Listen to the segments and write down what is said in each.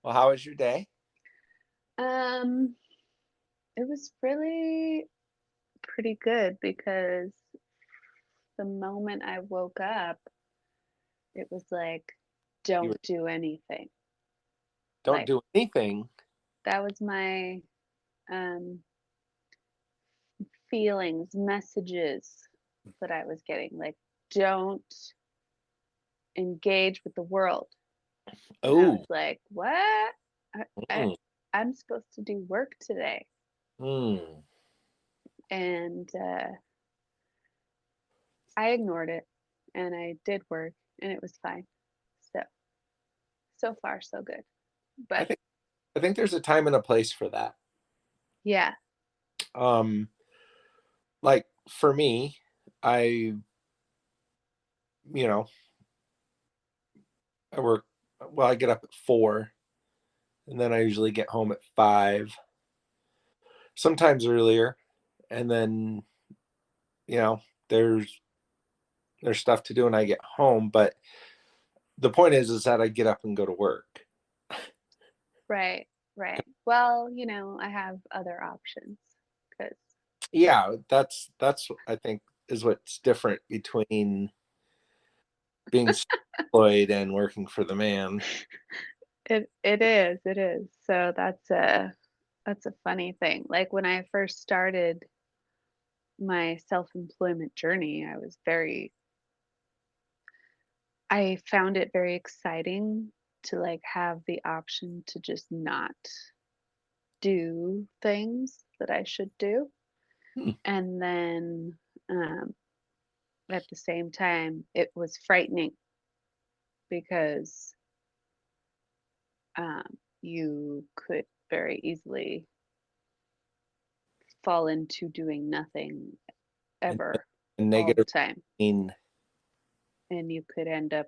Well, how was your day? Um, it was really pretty good because the moment I woke up, it was like, You don't were do anything. don't Like do anything. that was my um feelings, messages that I was getting. Like, don't engage with the world. And I was Oh, like, what? I, I mm, I'm supposed to do work today. mm. And I ignored it and I did work and it was fine. So so far so good. I But think I think there's a time and a place for that. yeah, Um, like for me, I you know I work. Well, I get up at 4, and then I usually get home at 5, sometimes earlier, and then you know there's there's stuff to do when I get home. But the point is that I get up and go to work. right, right. Well, I have other options because Yeah, that's I think is what's different between being employed and working for the man. it is. So that's a funny thing. Like when I first started my self-employment journey, I found it very exciting to like have the option to just not do things that I should do. Hmm. And then um, at the same time, it was frightening because you could very easily fall into doing nothing And, ever and all the negative time. mean. And you could end up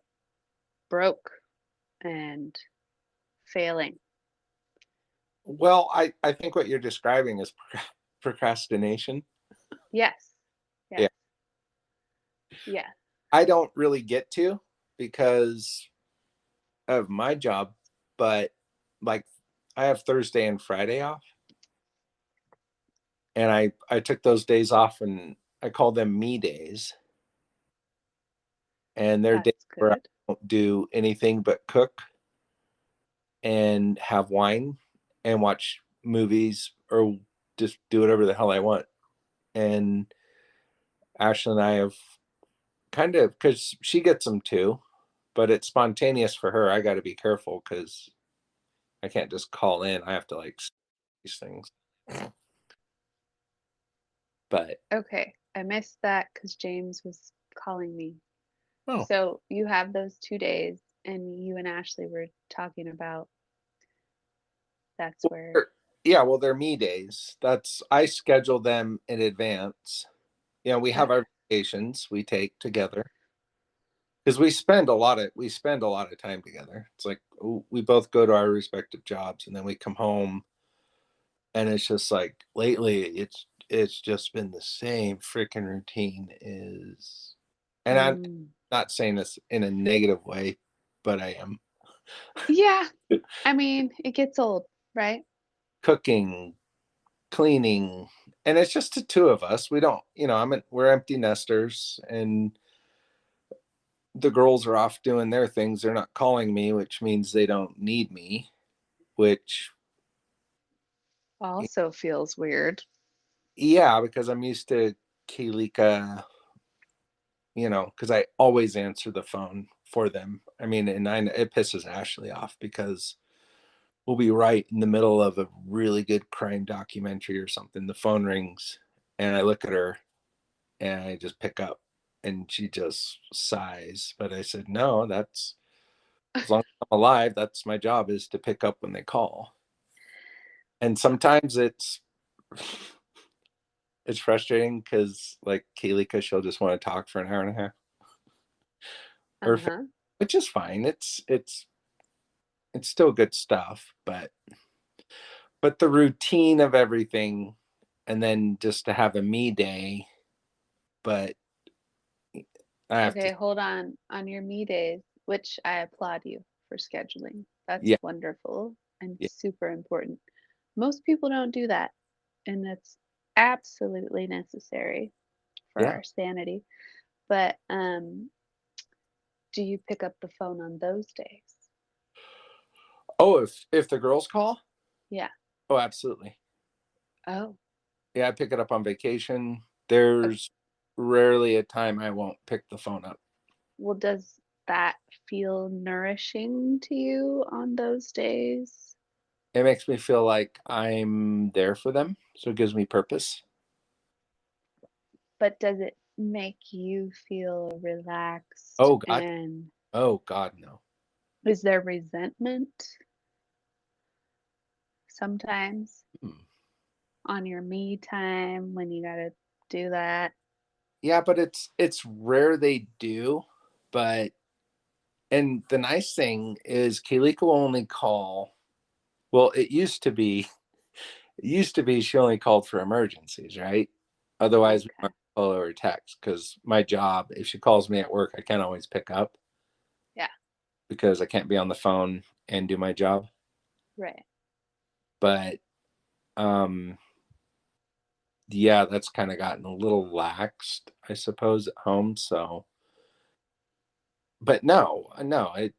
broke and failing. Well, I think what you're describing is procrastination. Yes, Yeah, yes, yeah. I don't really get to because of my job, but like I have Thursday and Friday off, and I took those days off and I call them me days, and they're days That's where I good. don't do anything but cook and have wine and watch movies or just do whatever the hell I want. And Ashley and I have kind of, because she gets them too, but it's spontaneous for her. I got to be careful because I can't just call in. I have to like these things. But Okay, I missed that because James was calling me. oh, So you have those 2 days, and you and Ashley were talking about that's well, where. yeah. Well, they're me days. That's I schedule them in advance. We Uh, have our vacations we take together because we spend a lot of time together. It's like we both go to our respective jobs and then we come home, and it's just like lately it's just been the same freaking routine is. And I'm mm, not saying this in a negative way, but I am. yeah, I mean, it gets old, right? Cooking, cleaning, and it's just the two of us. We don't, we're empty nesters, and the girls are off doing their things. They're not calling me, which means they don't need me, which, Also feels weird. yeah, because I'm used to Kalika, because I always answer the phone for them. I mean, and it pisses Ashley off because we'll be right in the middle of a really good crime documentary or something. The phone rings, and I look at her, and I just pick up, and she just sighs. But I said, no, that's as long as I'm alive, that's my job, is to pick up when they call. And sometimes it's frustrating because like Kaylee, because she'll just want to talk for an hour and a half, or Uh-huh. which is fine. It's still good stuff, but the routine of everything, and then just to have a me day, but I have to. Okay, hold on. On your me days, which I applaud you for scheduling. That's Yeah, wonderful. and Yeah. super important. Most people don't do that, and that's absolutely necessary for Yeah. our sanity. But do you pick up the phone on those days? Oh, if the girls call? Yeah. Oh, absolutely. Oh, Yeah, I pick it up on vacation. okay. There's rarely a time I won't pick the phone up. Well, does that feel nourishing to you on those days? It makes me feel like I'm there for them, so it gives me purpose. But does it make you feel relaxed Oh god. and Oh god, no. is there resentment sometimes Hmm. on your me time when you gotta do that? Yeah, but it's rare they do, but and the nice thing is Kalika will only call. Well, it used to be she only called for emergencies, right? Otherwise, we Okay. might call her or text because my job, if she calls me at work, I can't always pick up Yeah, because I can't be on the phone and do my job. right. But um, yeah, that's kind of gotten a little laxed, I suppose, at home. So, but no,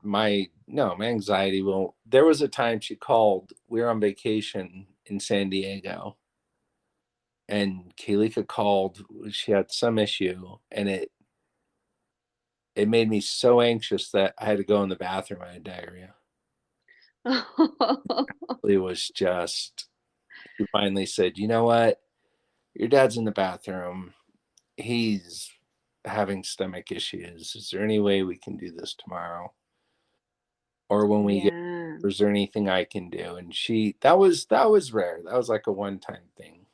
my anxiety will. There was a time she called. We were on vacation in San Diego, and Kalika called. She had some issue, and it made me so anxious that I had to go in the bathroom. I had diarrhea. It was just. She finally said, "You know what? Your dad's in the bathroom. He's having stomach issues. Is there any way we can do this tomorrow? Or when we get, Yeah. is there anything I can do?" And that was rare. That was like a one-time thing.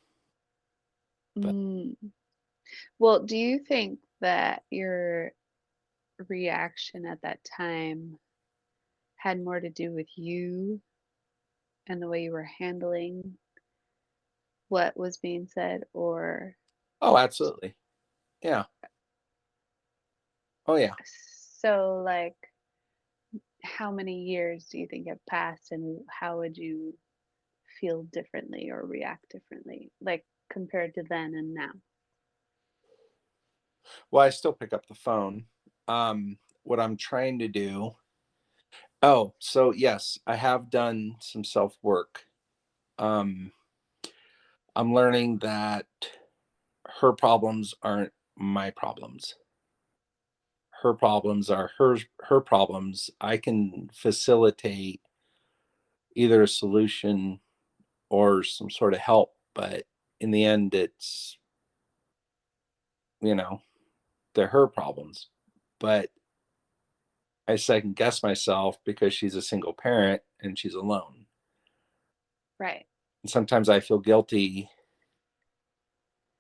But Mm. Well, do you think that your reaction at that time had more to do with you and the way you were handling what was being said, or oh, absolutely. Yeah. Oh yeah. so like how many years do you think have passed and how would you feel differently or react differently, like compared to then and now? Well, I still pick up the phone. What I'm trying to do. Oh, so yes, I have done some self-work. Um, I'm learning that her problems aren't my problems. Her problems are her problems. I can facilitate either a solution or some sort of help, but in the end it's, you know, they're her problems. But I second guess myself because she's a single parent and she's alone. Right. And sometimes I feel guilty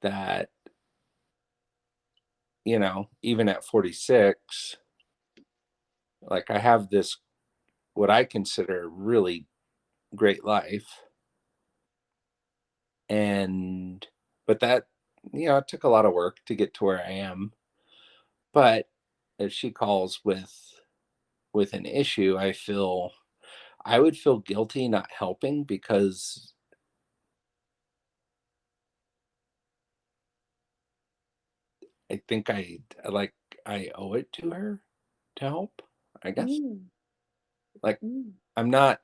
that, even at 46, like I have this what I consider really great life. And but that, it took a lot of work to get to where I am. But if she calls with an issue, I would feel guilty not helping because I think I owe it to her to help, I guess. Mm, Like mm, I'm not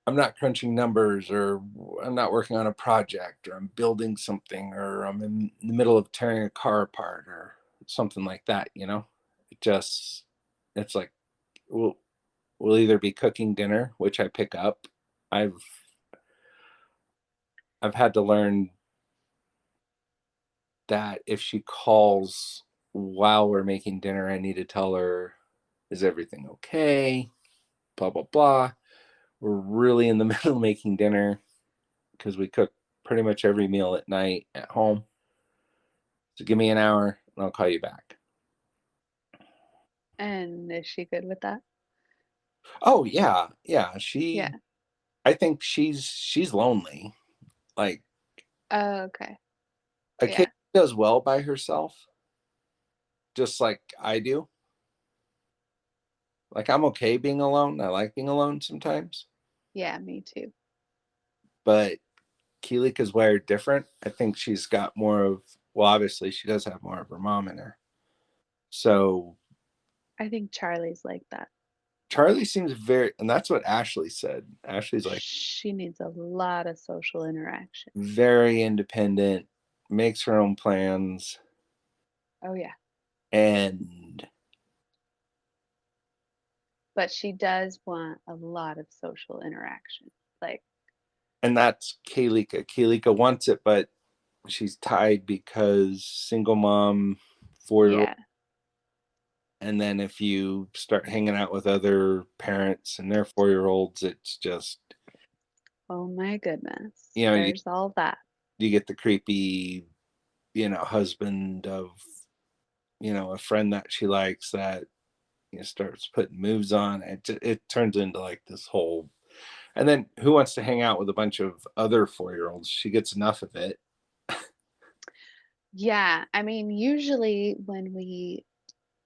I'm not crunching numbers, or I'm not working on a project, or I'm building something, or I'm in the middle of tearing a car apart or something like that. It just it's like we'll we'll either be cooking dinner, which I pick up. I've I've had to learn that if she calls while we're making dinner, I need to tell her, is everything okay? Blah blah blah. We're really in the middle of making dinner because we cook pretty much every meal at night at home. So give me an hour and I'll call you back. and is she good with that? Oh yeah, yeah. Yeah. I think she's lonely. Like Oh, okay. a kid Yeah. does well by herself, just like I do. Like I'm okay being alone. I like being alone sometimes, Yeah, me too. but Keelika's wired different. I think she's got more of, well, obviously she does have more of her mom in her. So I think Charlie's like that. Charlie seems very, and that's what Ashley said. Ashley's like She needs a lot of social interaction. very independent, makes her own plans, Oh yeah. and But she does want a lot of social interaction. Like, that's Keelika. Keelika wants it, but she's tied because single mom, 4-year-old. yeah. And then if you start hanging out with other parents and their 4-year-olds, it's just, Oh my goodness. you know, There's all that. you get the creepy, husband of, a friend that she likes that, starts putting moves on. It turns into like this whole, and then who wants to hang out with a bunch of other 4-year-olds? She gets enough of it. Yeah. I mean, usually when we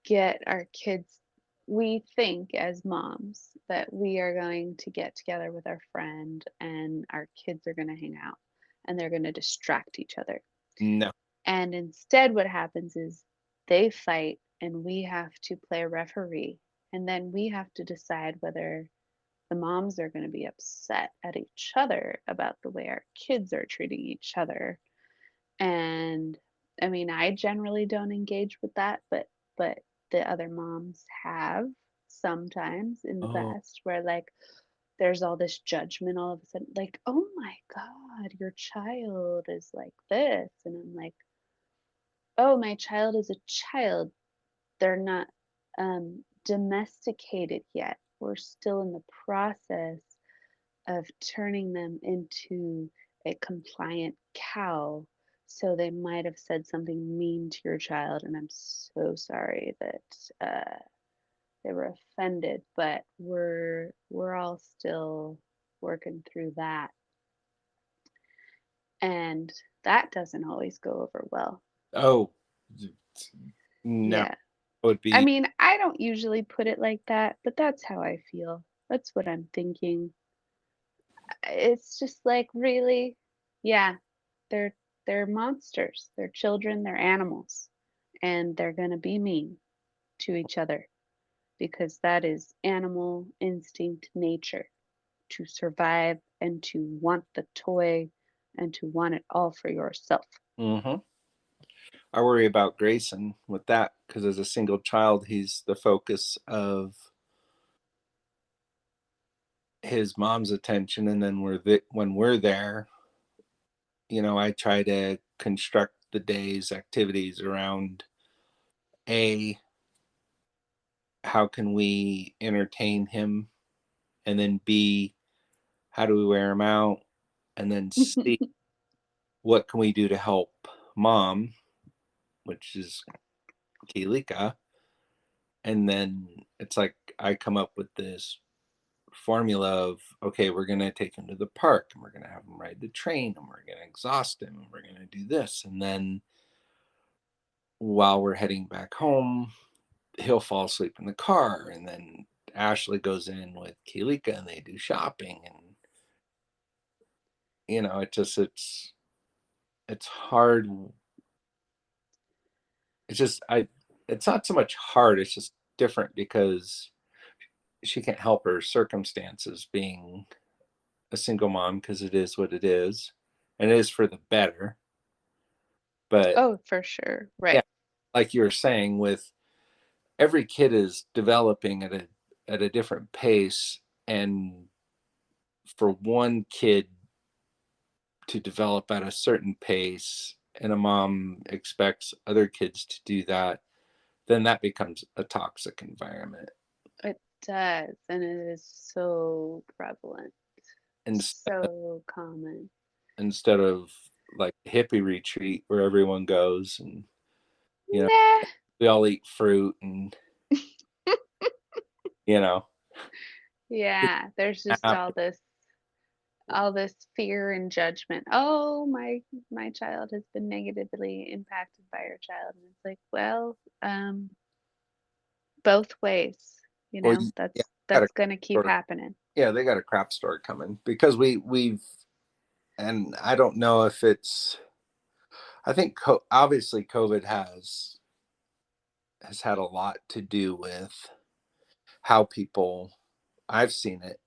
get our kids, we think as moms that we are going to get together with our friend and our kids are going to hang out and they're going to distract each other. No. And instead, what happens is they fight and we have to play a referee. And then we have to decide whether the moms are going to be upset at each other about the way our kids are treating each other. And I mean, I generally don't engage with that, but the other moms have sometimes in the Oh, past where like there's all this judgment all of a sudden, like, oh my God, your child is like this. And I'm like, oh, my child is a child. They're not domesticated yet. We're still in the process of turning them into a compliant cow. So they might have said something mean to your child, and I'm so sorry that they were offended. But we're all still working through that, and that doesn't always go over well. oh, no, it Yeah. would I be, mean, I don't usually put it like that, but that's how I feel. That's what I'm thinking. It's just like, really? Yeah, they're they're monsters. They're children, they're animals, and they're going to be mean to each other because that is animal instinct nature to survive and to want the toy and to want it all for yourself. mm-hmm. I worry about Grayson with that because as a single child, he's the focus of his mom's attention, and then when we're there, I try to construct the day's activities around a how can we entertain him, and then b how do we wear him out, and then c what can we do to help mom, which is Keelika, and then it's like I come up with this formula of, okay, we're going to take him to the park and we're going to have him ride the train and we're going to exhaust him and we're going to do this, and then while we're heading back home he'll fall asleep in the car, and then Ashley goes in with Keelika and they do shopping, and it's hard. It's just I it's not so much hard, it's just different because she can't help her circumstances being a single mom because it is what it is, and it is for the better. But Oh, for sure. yeah, Right. like you were saying, with every kid is developing at a different pace, and for one kid to develop at a certain pace and a mom expects other kids to do that, then that becomes a toxic environment. It does. And it is so prevalent, Instead, so common. instead of like a hippie retreat where everyone goes and you know Nah. we all eat fruit and you know just Yeah, there's just happy. all this fear and judgment. Oh, my child has been negatively impacted by your child. And it's like, well, both ways. You Well, know, yeah, got a that's going to keep store. happening. Yeah, they got a crap store coming because we've, and I don't know if it's, I think obviously COVID has had a lot to do with how people, I've seen it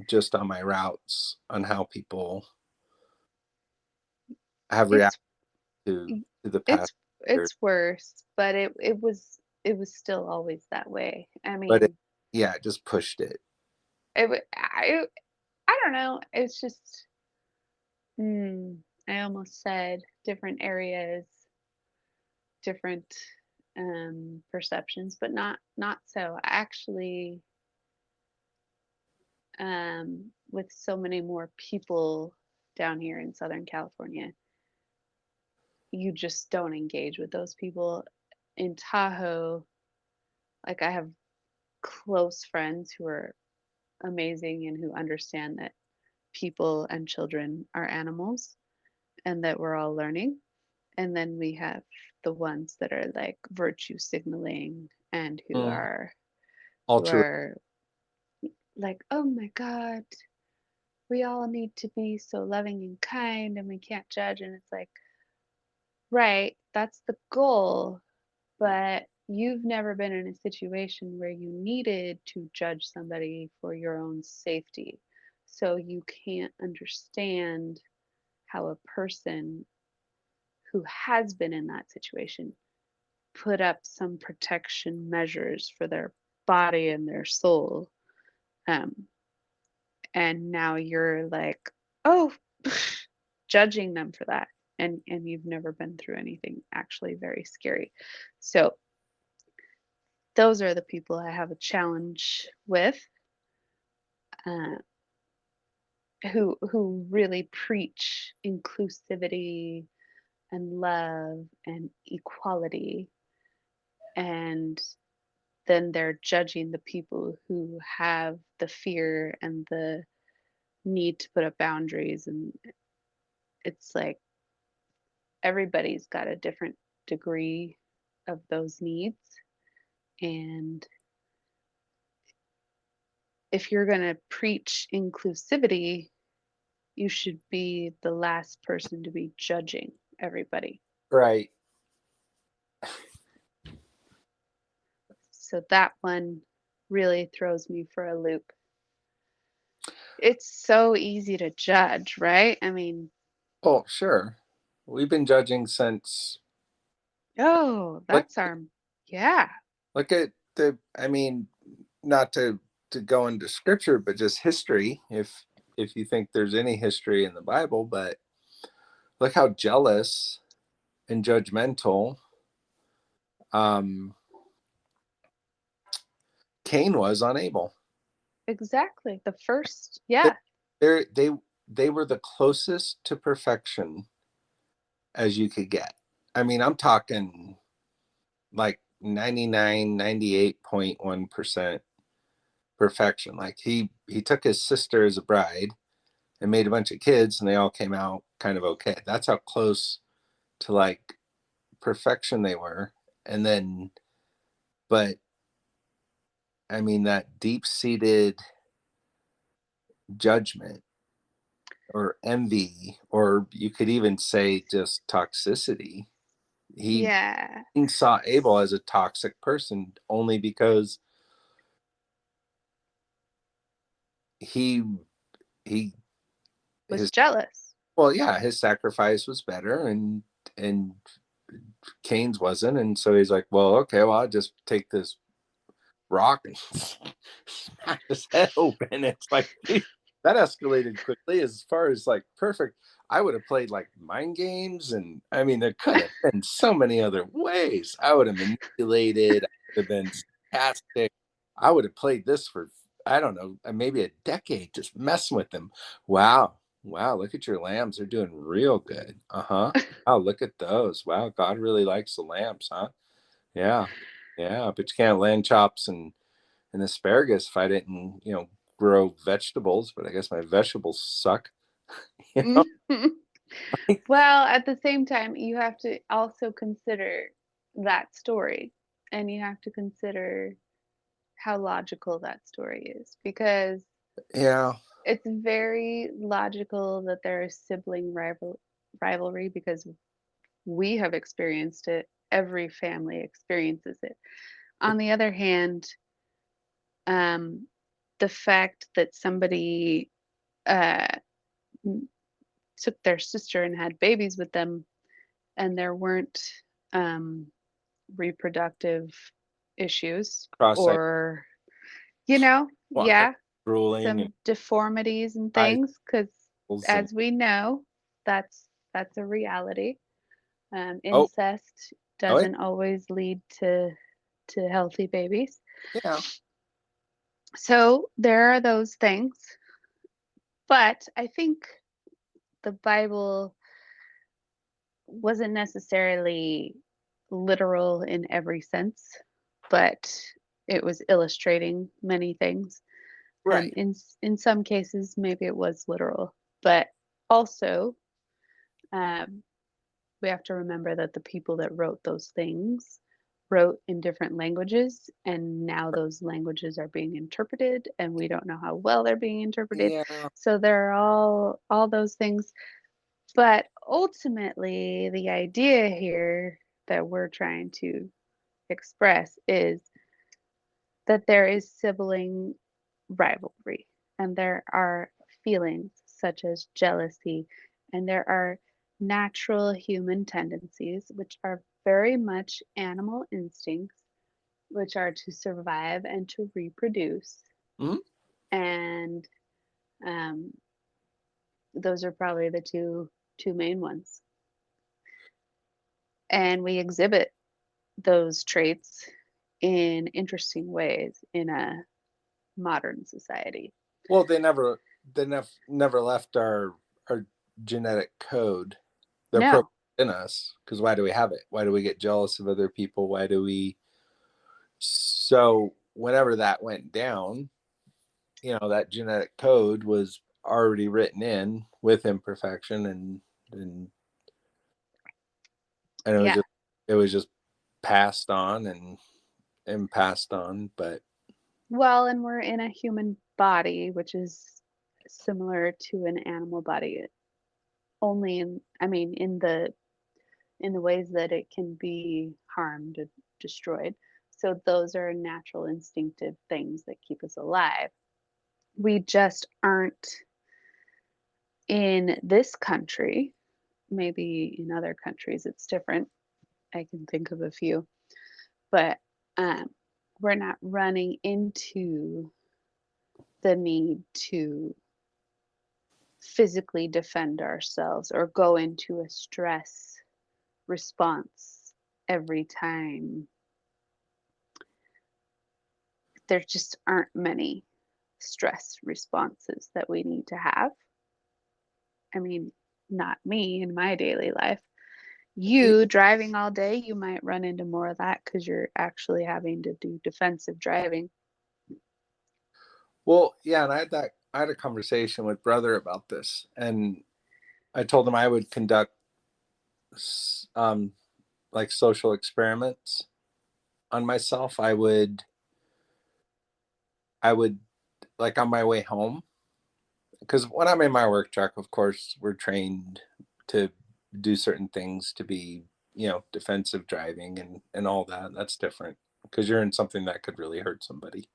just on my routes on how people have reacted It's to the past it's year. it's worse, but it was still always that way. I But it, mean, yeah, it just pushed it. I don't know. It's just I almost said different areas, different perceptions, but not so. Actually, with so many more people down here in Southern California, you just don't engage with those people. In Tahoe, like I have close friends who are amazing and who understand that people and children are animals and that we're all learning. And then we have the ones that are like virtue signaling and Mm. who Altruism. are like, oh my God, we all need to be so loving and kind and we can't judge. And it's like, right, that's the goal, but you've never been in a situation where you needed to judge somebody for your own safety. So you can't understand how a person who has been in that situation put up some protection measures for their body and their soul. Um, and now you're like, oh, judging them for that. And you've never been through anything actually very scary. So those are the people I have a challenge with, uh, who really preach inclusivity and love and equality, and then they're judging the people who have the fear and the need to put up boundaries. And it's like everybody's got a different degree of those needs. And if you're going to preach inclusivity, you should be the last person to be judging everybody. Right. So that one really throws me for a loop. It's so easy to judge, right? I mean, Oh, sure. We've been judging since, oh, look that's our, yeah, look at the, I mean, not to go into scripture, but just history, if you think there's any history in the Bible, but look how jealous and judgmental um Cain was on Abel. exactly. The first, They yeah, they they were the closest to perfection as you could get. I mean, I'm talking like 99, 98.1% perfection. Like he took his sister as a bride and made a bunch of kids and they all came out kind of okay. That's how close to like perfection they were. And then, but I mean, that deep seated judgment or envy, or you could even say just toxicity. He, yeah, he saw Abel as a toxic person only because he, he, was his, jealous. well, yeah, his sacrifice was better and Cain's wasn't. And so he's like, well, okay, well, I'll just take this rock and smash his head open. It's like, geez, that escalated quickly. As far as like perfect, I would have played like mind games, and I mean, there could have been so many other ways. I would have manipulated. I would have been sarcastic. I would have played this for, I don't know, maybe a decade, just messing with them. Wow, wow, look at your lambs. They're doing real good. Uh huh. Oh, look at those. Wow, God really likes the lambs, huh? Yeah, yeah, but you can't land chops and asparagus if I didn't, grow vegetables. But I guess my vegetables suck. You know, Mhm. Well, at the same time, you have to also consider that story, and you have to consider how logical that story is, because Yeah. it's very logical that there is sibling rivalry, because we have experienced it. Every family experiences it. On the other hand, um, the fact that somebody uh, took their sister and had babies with them, and there weren't um, reproductive issues, Cross-eyed or, you know, walking, yeah, drooling, and some deformities and eyes things, because and as we know, that's a reality. oh, Incest oh, doesn't always lead to healthy babies. yeah. So there are those things, but I think the Bible wasn't necessarily literal in every sense, but it was illustrating many things. Right. In some cases, maybe it was literal, but also um, we have to remember that the people that wrote those things wrote in different languages, and now those languages are being interpreted, and we don't know how well they're being interpreted. Yeah. So there are all those things, but ultimately the idea here that we're trying to express is that there is sibling rivalry, and there are feelings such as jealousy, and there are natural human tendencies, which are very much animal instincts, which are to survive and to reproduce. Mhm. And um, those are probably the two main ones. And we exhibit those traits in interesting ways in a modern society. Well, they never left our genetic code. They're programmed No. in us because why do we have it? Why do we get jealous of other people? Why do we? So whenever that went down, that genetic code was already written in with imperfection, and Yeah. it was just passed on and passed on. But Well, and we're in a human body, which is similar to an animal body, only I mean, in the ways that it can be harmed and destroyed. So those are natural instinctive things that keep us alive. We just aren't in this country. Maybe in other countries it's different. I can think of a few, but um, we're not running into the need to physically defend ourselves or go into a stress response every time. There just aren't many stress responses that we need to have. I mean, not me in my daily life. You driving all day, you might run into more of that because you're actually having to do defensive driving. well, yeah, and I had a conversation with brother about this, and I told him I would conduct um, like social experiments on myself. I would like on my way home, because when I'm in my work truck, of course, we're trained to do certain things to be, defensive driving and all that. That's different because you're in something that could really hurt somebody.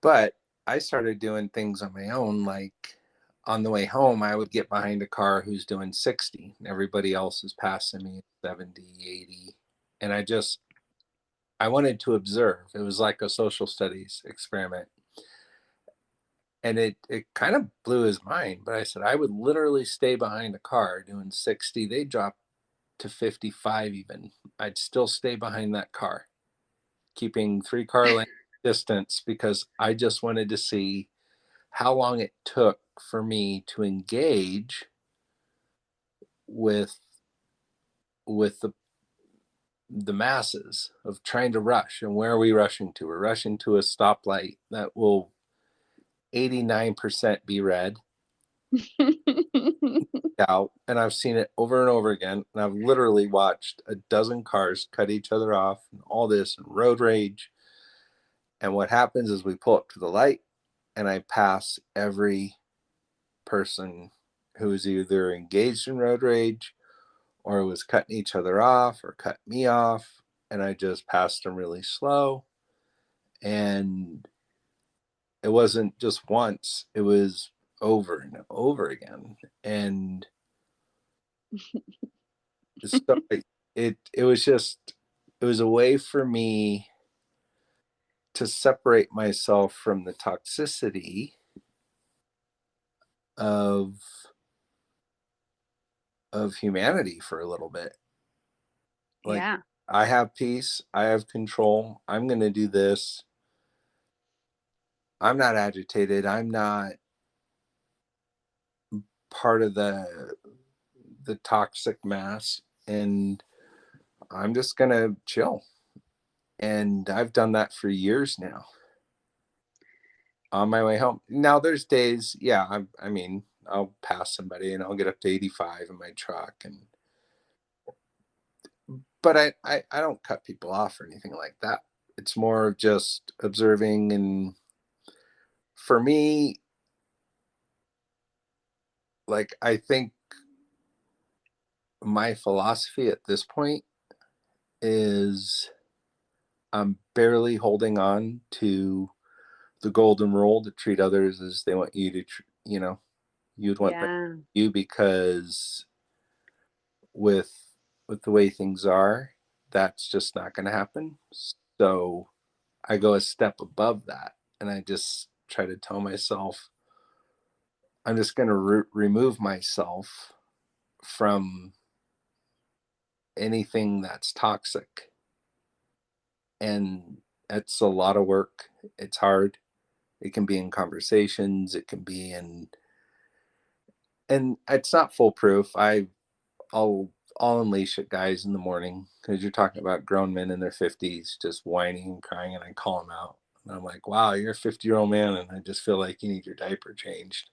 But I started doing things on my own, like on the way home, I would get behind a car who's doing 60 and everybody else is passing me 70, 80. And I wanted to observe. It was like a social studies experiment. And it kind of blew his mind. But I said, I would literally stay behind a car doing 60. They drop to 55 even. I'd still stay behind that car, keeping 3 car length distance because I just wanted to see how long it took for me to engage with the masses of trying to rush. And where are we rushing to? We're rushing to a stoplight that will 89% be red out. And I've seen it over and over again. And I've literally watched a dozen cars cut each other off and all this and road rage. And what happens is we pull up to the light and I pass every person who was either engaged in road rage or was cutting each other off or cut me off. And I just passed them really slow. And it wasn't just once, it was over and over again. And so it was just, it was a way for me to separate myself from the toxicity of humanity for a little bit. Like, Yeah. I have peace, I have control, I'm going to do this. I'm not agitated, I'm not part of the toxic mass, and I'm just going to chill. And I've done that for years now on my way home. Now there's days, yeah, I mean, I'll pass somebody and I'll get up to 85 in my truck, and but I don't cut people off or anything like that. It's more of just observing. And for me, like, I think my philosophy at this point is I'm barely holding on to the golden rule to treat others as they want you to, you'd want them Yeah. to you, because with the way things are, that's just not going to happen. So I go a step above that, and I just try to tell myself I'm just going to remove myself from anything that's toxic. And it's a lot of work. It's hard. It can be in conversations, it can be in, and it's not foolproof. I'll unleash it, guys, in the morning, because you're talking about grown men in their 50s just whining and crying, and I call them out. And I'm like, wow, you're a 50-year-old man, and I just feel like you need your diaper changed.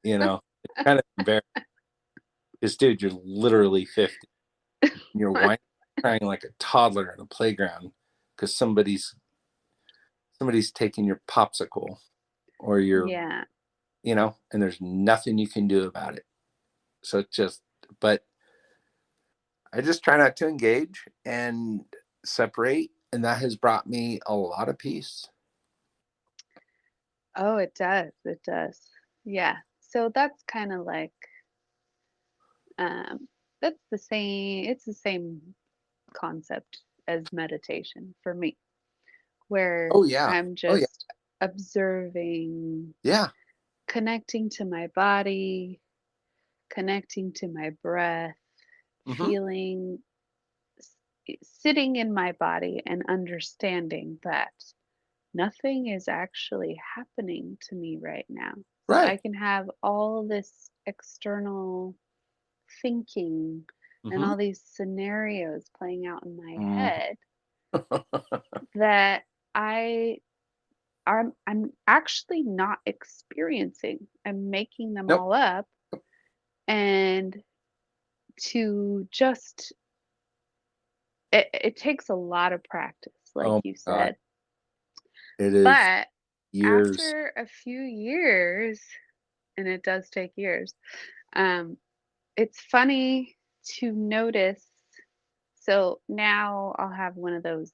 It's kind of embarrassing. Because, dude, you're literally 50. And you're whining, crying like a toddler in a playground because somebody's taking your popsicle or your, Yeah. and there's nothing you can do about it. So it's just, but I just try not to engage and separate. And that has brought me a lot of peace. Oh, it does. It does. Yeah. So that's kind of like um that's the same it's the same concept as meditation for me, where Oh, yeah. I'm Oh, yeah. just observing, Yeah. connecting to my body, connecting to my breath, Mm-hmm. feeling sitting in my body and understanding that nothing is actually happening to me right now. So I Right. can have all this external thinking and Mm-hmm. all these scenarios playing out in my Mm-hmm. head that I I'm actually not experiencing. I'm making them Nope. all up, and to just it takes a lot of practice, like Oh, you my God. said. It is But years. after a few years, and it does take years, um, it's funny to notice. So now I'll have one of those.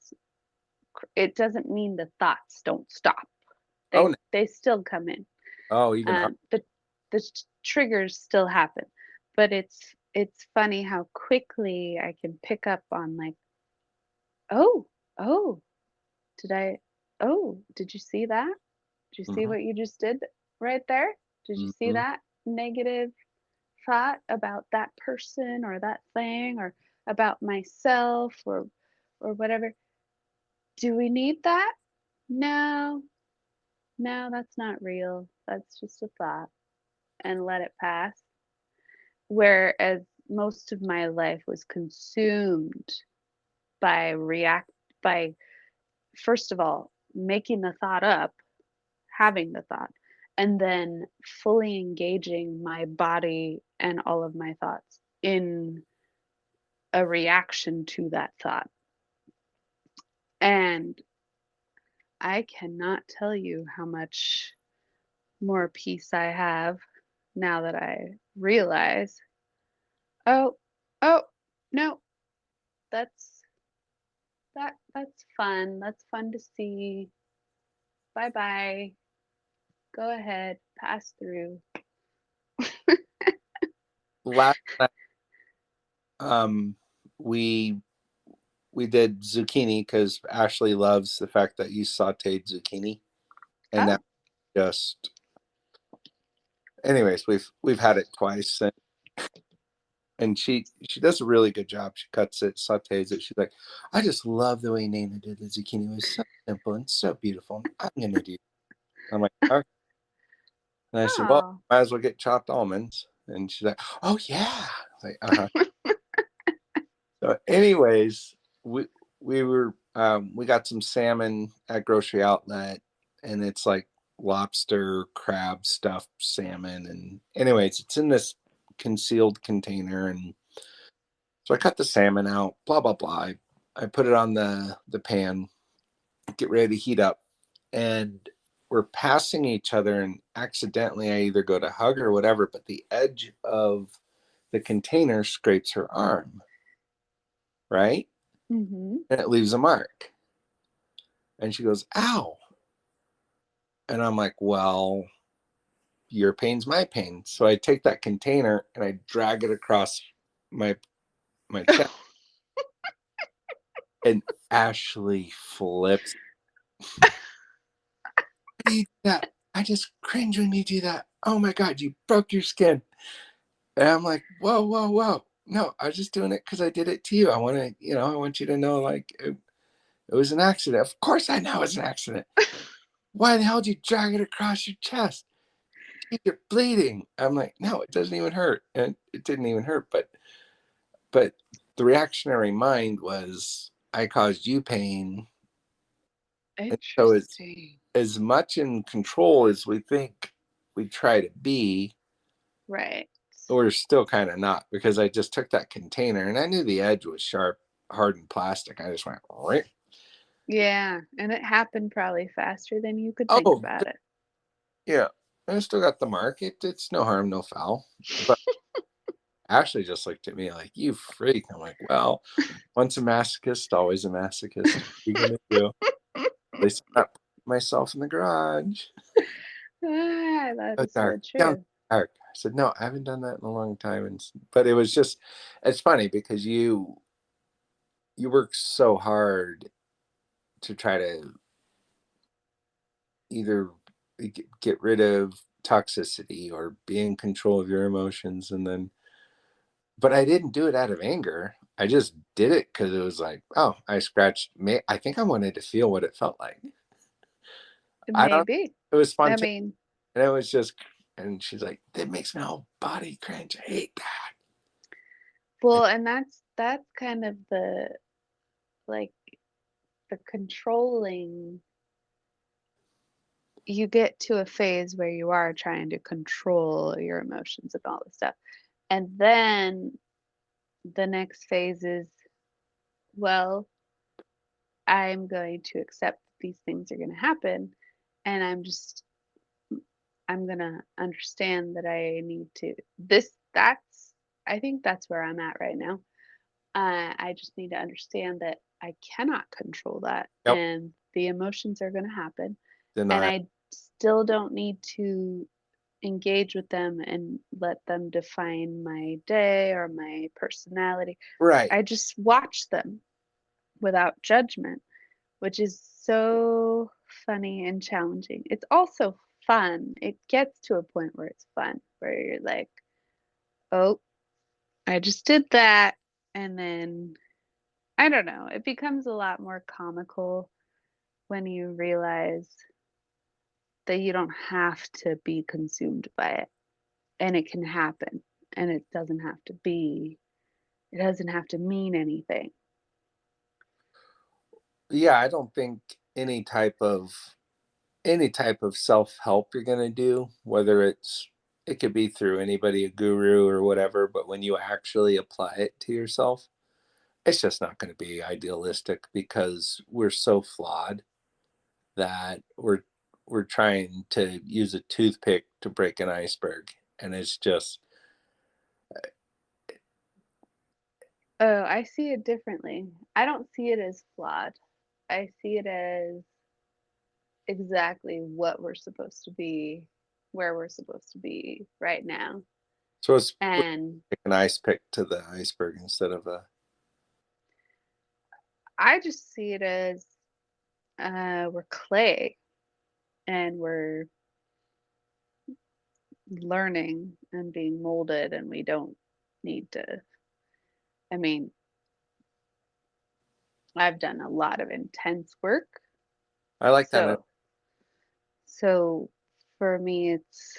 It doesn't mean the thoughts don't stop. Oh, They no. they still come in. Oh, even hard. The triggers still happen, but it's funny how quickly I can pick up on, like, oh, oh, did I oh, did you see that? Did you see Mm-hmm. what you just did right there? Did you see Mm-hmm. that negative thought about that person or that thing or about myself or whatever? Do we need that? No, no, that's not real. That's just a thought, and let it pass. Whereas most of my life was consumed by by, first of all, making the thought up, having the thought, and then fully engaging my body and all of my thoughts in a reaction to that thought. And I cannot tell you how much more peace I have now that I realize, oh, oh, no, that's that's fun. That's fun to see. Bye bye. Go ahead, pass through. Last night, we did zucchini because Ashley loves the fact that you sauteed zucchini, and that Oh, just, anyways, we've had it twice, and she does a really good job. She cuts it, sautés it. She's like, I just love the way Nana did the zucchini. It was so simple and so beautiful. I'm gonna do. I'm like, okay. And I said, well, oh. might as well get chopped almonds. And she's like, oh yeah. I was like, uh-huh. So, anyways, we got some salmon at grocery outlet, and it's like lobster, crab stuffed salmon, and anyways, it's in this concealed container, and so I cut the salmon out, blah blah blah. I put it on the pan, get ready to heat up, and we're passing each other, and accidentally I either go to hug or whatever, but the edge of the container scrapes her arm, right? Mm-hmm. And it leaves a mark. And she goes, ow. And I'm like, well, your pain's my pain. So I take that container and I drag it across my chest. And Ashley flips. Why do you do that? I just cringe when you do that. Oh my God, you broke your skin. And I'm like, whoa, whoa, whoa. No, I was just doing it because I did it to you. I want to, I want you to know, like, it was an accident. Of course I know it was an accident. Why the hell did you drag it across your chest? You're bleeding. I'm like, no, it doesn't even hurt. And it didn't even hurt. But the reactionary mind was, I caused you pain. And so it's Interesting. as much in control as we think we try to be, Right. we're still kind of not, because I just took that container and I knew the edge was sharp, hardened plastic. I just went, right. Yeah, and it happened probably faster than you could think Oh, about it. yeah. I still got the mark. It's no harm, no foul. But Ashley just looked at me like, you freak. I'm like, well, once a masochist, always a masochist. What are you going to do? At least I'm not putting myself in the garage. Ah, that Oh, is so dark, down true. dark. I said, no, I haven't done that in a long time. But it was just, it's funny because you work so hard to try to either get rid of toxicity or be in control of your emotions. And then, but I didn't do it out of anger. I just did it because it was like, oh, I scratched. I think I wanted to feel what it felt like. I don't. Maybe. It was I spontaneous, mean, and it was just. And she's like, "That makes my whole body cringe. I hate that." And well, and that's kind of the like the controlling. You get to a phase where you are trying to control your emotions and all this stuff. And then the next phase is, well, I'm going to accept these things are going to happen, and I'm going to understand that I need to this that's I think that's where I'm at right now. I just need to understand that I cannot control that, yep, and the emotions are going to happen, and denial. I still don't need to engage with them and let them define my day or my personality. Right. I just watch them without judgment, which is so funny and challenging. It's also fun. It gets to a point where it's fun, where you're like, oh, I just did that. And then I don't know, it becomes a lot more comical when you realize that you don't have to be consumed by it, and it can happen, and it doesn't have to mean anything. Yeah, I don't think any type of self-help you're going to do, whether it could be through anybody, a guru or whatever, but when you actually apply it to yourself, it's just not going to be idealistic because we're so flawed that we're trying to use a toothpick to break an iceberg, and it's just Oh, I see it differently. I don't see it as flawed. I see it as exactly what we're supposed to be, where we're supposed to be right now. so it's And an ice pick to the iceberg instead of a. I just see it as we're clay and we're learning and being molded, and we don't need to. I mean, I've done a lot of intense work. I like that. So, so for me, it's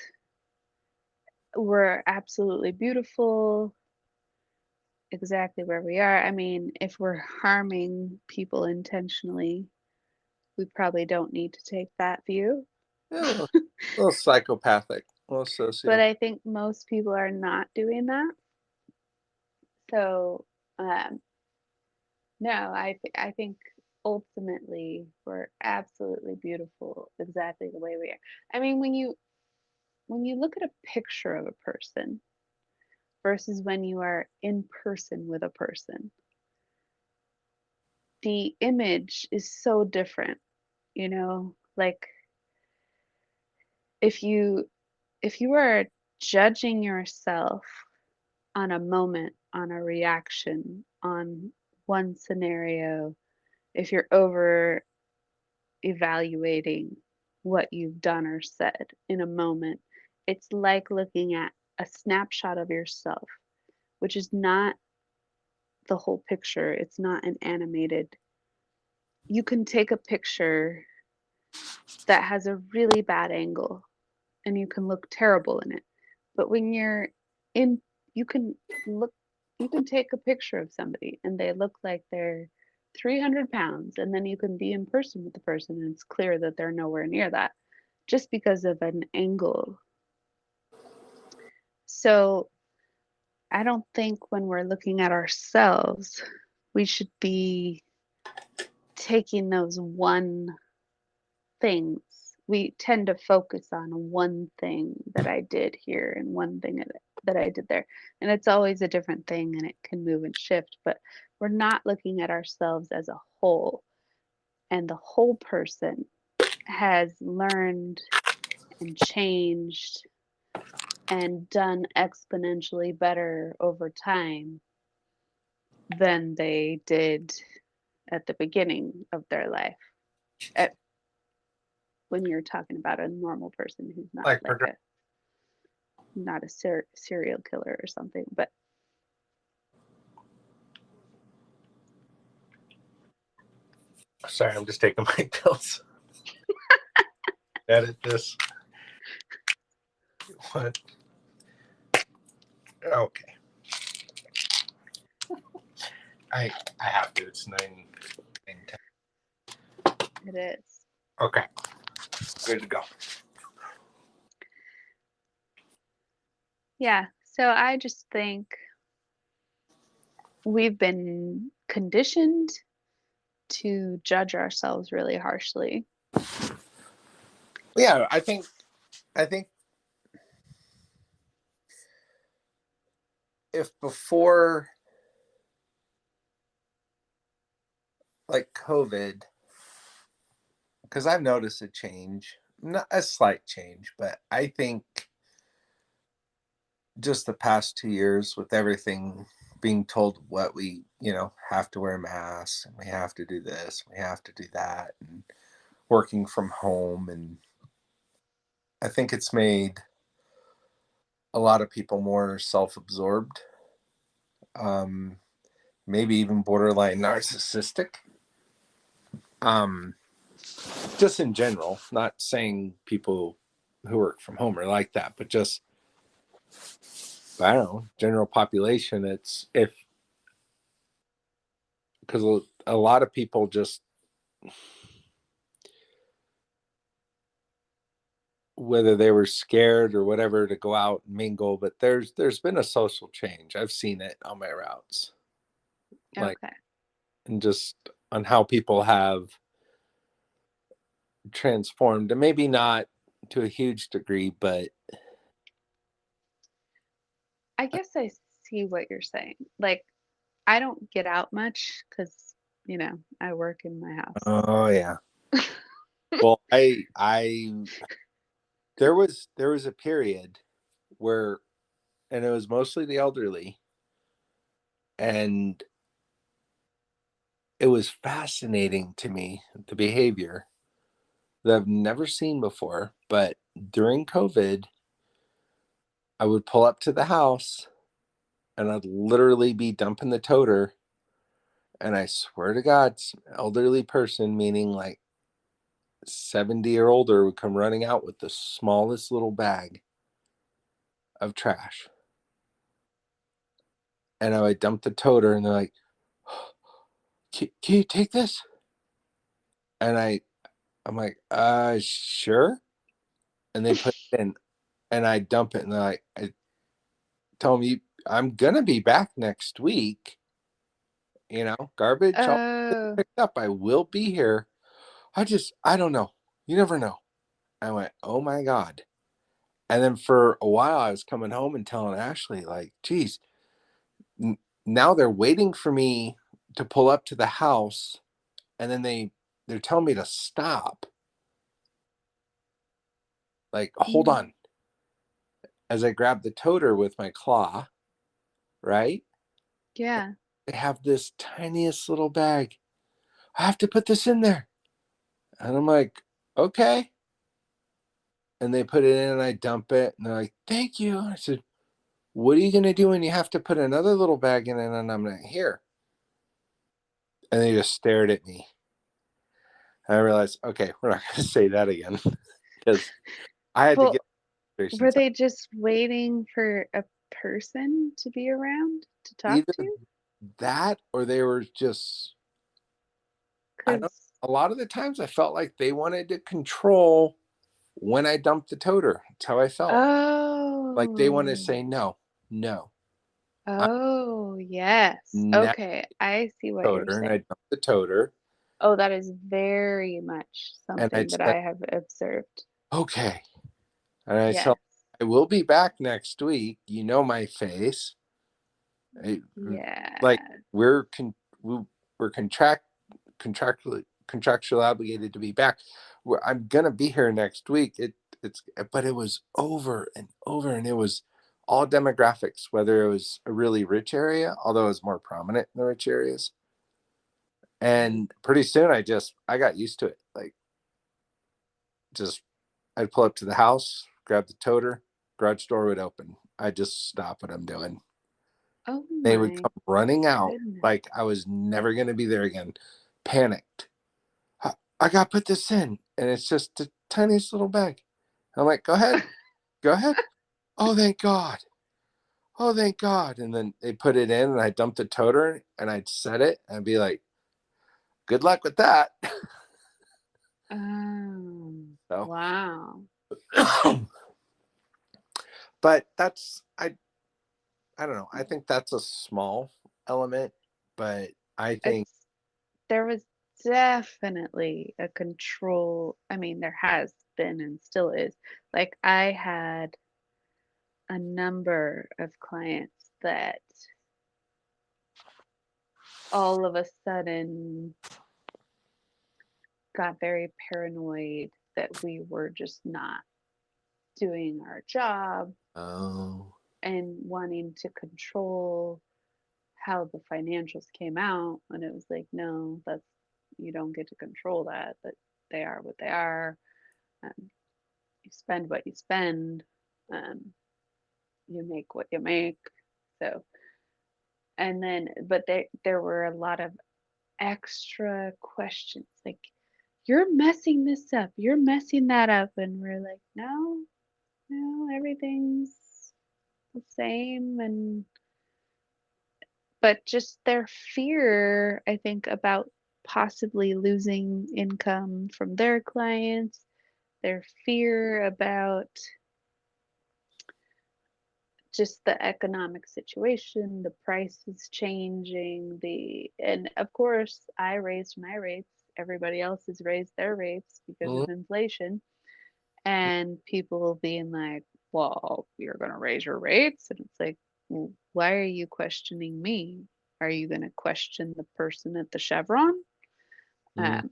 we're absolutely beautiful exactly where we are. I mean, if we're harming people intentionally, we probably don't need to take that view. Yeah, a little psychopathic, a little But socio. I think most people are not doing that. So, um, no, I think ultimately we're absolutely beautiful exactly the way we are. I mean, when you look at a picture of a person versus when you are in person with a person, the image is so different, you know? Like if you if you are judging yourself on a moment, on a reaction, on one scenario, if you're over evaluating what you've done or said in a moment, it's like looking at a snapshot of yourself, which is not the whole picture. It's not an animated. You can take a picture that has a really bad angle and you can look terrible in it. But when you're in, you can look, you can take a picture of somebody and they look like they're 300 pounds, and then you can be in person with the person and it's clear that they're nowhere near that just because of an angle. So I don't think when we're looking at ourselves, we should be taking those one things. We tend to focus on one thing that I did here and one thing that I did there. And it's always a different thing and it can move and shift, but we're not looking at ourselves as a whole. And the whole person has learned and changed and done exponentially better over time than they did at the beginning of their life. At, when you're talking about a normal person who's not Like like a not a serial killer or something, but Sorry, I'm just taking my pills. Edit this. What? Okay. I have to. It's 9:10. it is. Okay. Good to go. Yeah. So I just think we've been conditioned to judge ourselves really harshly. Yeah, I think if before like COVID, because I've noticed a change, not a slight change, but I think just the past 2 years with everything being told what we, have to wear masks and we have to do this, we have to do that, and working from home. And I think it's made a lot of people more self absorbed, um, maybe even borderline narcissistic. Um, just in general, not saying people who work from home are like that, but just, I don't know, general population. It's if, because a lot of people just, whether they were scared or whatever to go out and mingle, but there's been a social change. I've seen it on my routes, like, Okay. and just on how people have transformed, and maybe not to a huge degree, but I guess I see what you're saying. Like, I don't get out much because, I work in my house. oh yeah. Well, I there was a period where, and it was mostly the elderly, and it was fascinating to me, the behavior that I've never seen before. But during COVID, I would pull up to the house and I'd literally be dumping the toter. And I swear to God, some elderly person, meaning like 70 or older, would come running out with the smallest little bag of trash. And I would dump the toter and they're like, can you take this? And I'm like, sure. And they put it in and I dump it and they're like, I tell them, I'm going to be back next week. Garbage all Oh, picked up. I will be here. I don't know. You never know. I went, oh my God. And then for a while, I was coming home and telling Ashley, like, geez, n- now they're waiting for me to pull up to the house. And then they're telling me to stop. Like, hold mm, on. As I grab the toter with my claw, right? yeah. They have this tiniest little bag. I have to put this in there. And I'm like, okay. And they put it in and I dump it. And they're like, thank you. I said, what are you going to do when you have to put another little bag in it? And I'm like, here. And they just stared at me. And I realized, okay, we're not going to say that again because I had to Well, get were frustrations out. they just waiting for a person to be around to talk Either to? that or they were just, I don't, Because, a lot of the times I felt like they wanted to control when I dumped the toter. That's how I felt. Like they want to oh, say, no, no, I'm oh, yes. not Okay, I see the what you're toter. And I saying. dumped the toter. Oh, that is very much And I something that said, I have observed. okay. And I Yes, tell, I will be back next week. You know my face. I, like yeah. we're con- we're contractually obligated to be back. I'm gonna be here next week. But it was over and over, and it was all demographics. Whether it was a really rich area, although it was more prominent in the rich areas, and pretty soon I got used to it. Like just I'd pull up to the house, grab the toter, garage door would open. I'd just stop what I'm doing. Oh They would my come running out goodness. like I was never going to be there again, panicked. I got to put this in, and it's just the tiniest little bag. I'm like, go ahead, go ahead. Oh, thank God. Oh, thank God. And then they put it in, and I dumped the toter, and I'd set it, and I'd be like, good luck with that. Oh, So, wow. but I don't know. I think that's a small element, but I think It's there was definitely a control. I mean, there has been and still is. Like I had a number of clients that all of a sudden got very paranoid that we were just not doing our job oh, and wanting to control how the financials came out. And it was like, no, that's you don't get to control that they are what they are. um, you spend what you spend. um, you make what you make. So, and then but there were a lot of extra questions like, you're messing this up, you're messing that up, and we're like, no, no, everything's the same. And but just their fear, I think, about possibly losing income from their clients, their fear about just the economic situation, the prices changing, and of course I raised my rates everybody else has raised their rates because Mhm. of inflation, and people being like, well, you're going to raise your rates, and it's like, "Well, why are you questioning me? Are you going to question the person at the Chevron?" Mhm.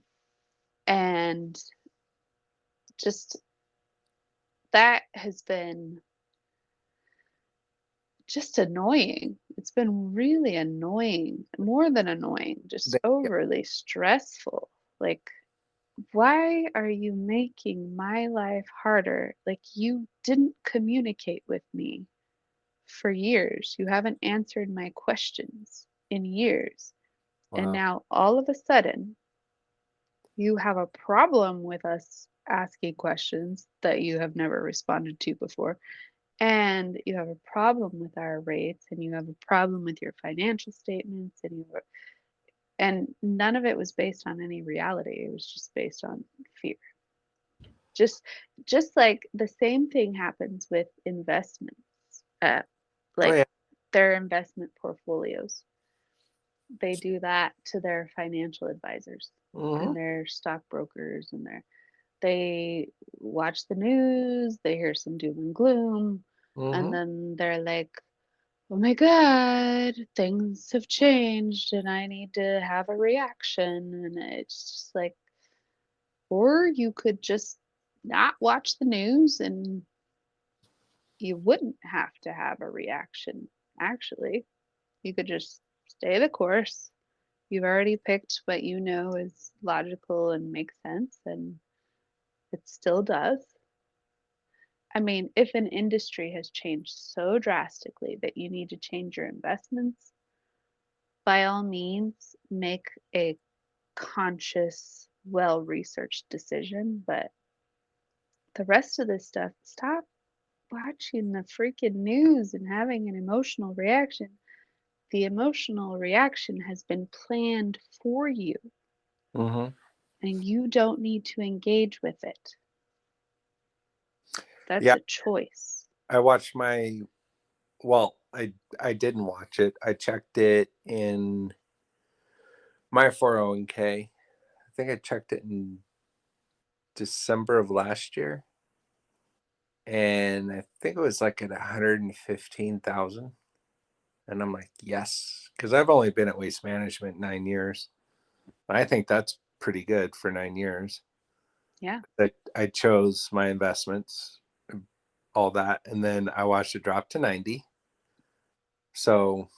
And just that has been just annoying. It's been really annoying, more than annoying, just They- overly stressful. Like, why are you making my life harder? Like, you didn't communicate with me for years. You haven't answered my questions in years. And Wow. now all of a sudden, you have a problem with us asking questions that you have never responded to before. And you have a problem with our rates, and you have a problem with your financial statements, and none of it was based on any reality. It was just based on fear. Just just like the same thing happens with investments, uh, Oh like yeah. their investment portfolios. They do that to their financial advisors and Hmm. their stockbrokers, and they watch the news, they hear some doom and gloom, and Hmm. then they're like, oh my God, things have changed and I need to have a reaction. And it's just like, or you could just not watch the news and you wouldn't have to have a reaction, actually. You could just stay the course. You've already picked what you know is logical and makes sense, and it still does. I mean, if an industry has changed so drastically that you need to change your investments, by all means, make a conscious, well researched decision. But the rest of this stuff, stop watching the freaking news and having an emotional reaction. The emotional reaction has been planned for you, Hmm. and you don't need to engage with it. That's Yeah, a choice. I watched my. Well, I didn't watch it. I checked it in my 401k. I think I checked it in December of last year, and I think it was like at 115,000. And I'm like, yes, because I've only been at Waste Management 9 years. I think that's pretty good for 9 years. Yeah. I chose my investments, all that, and then I watched it drop to 90. So,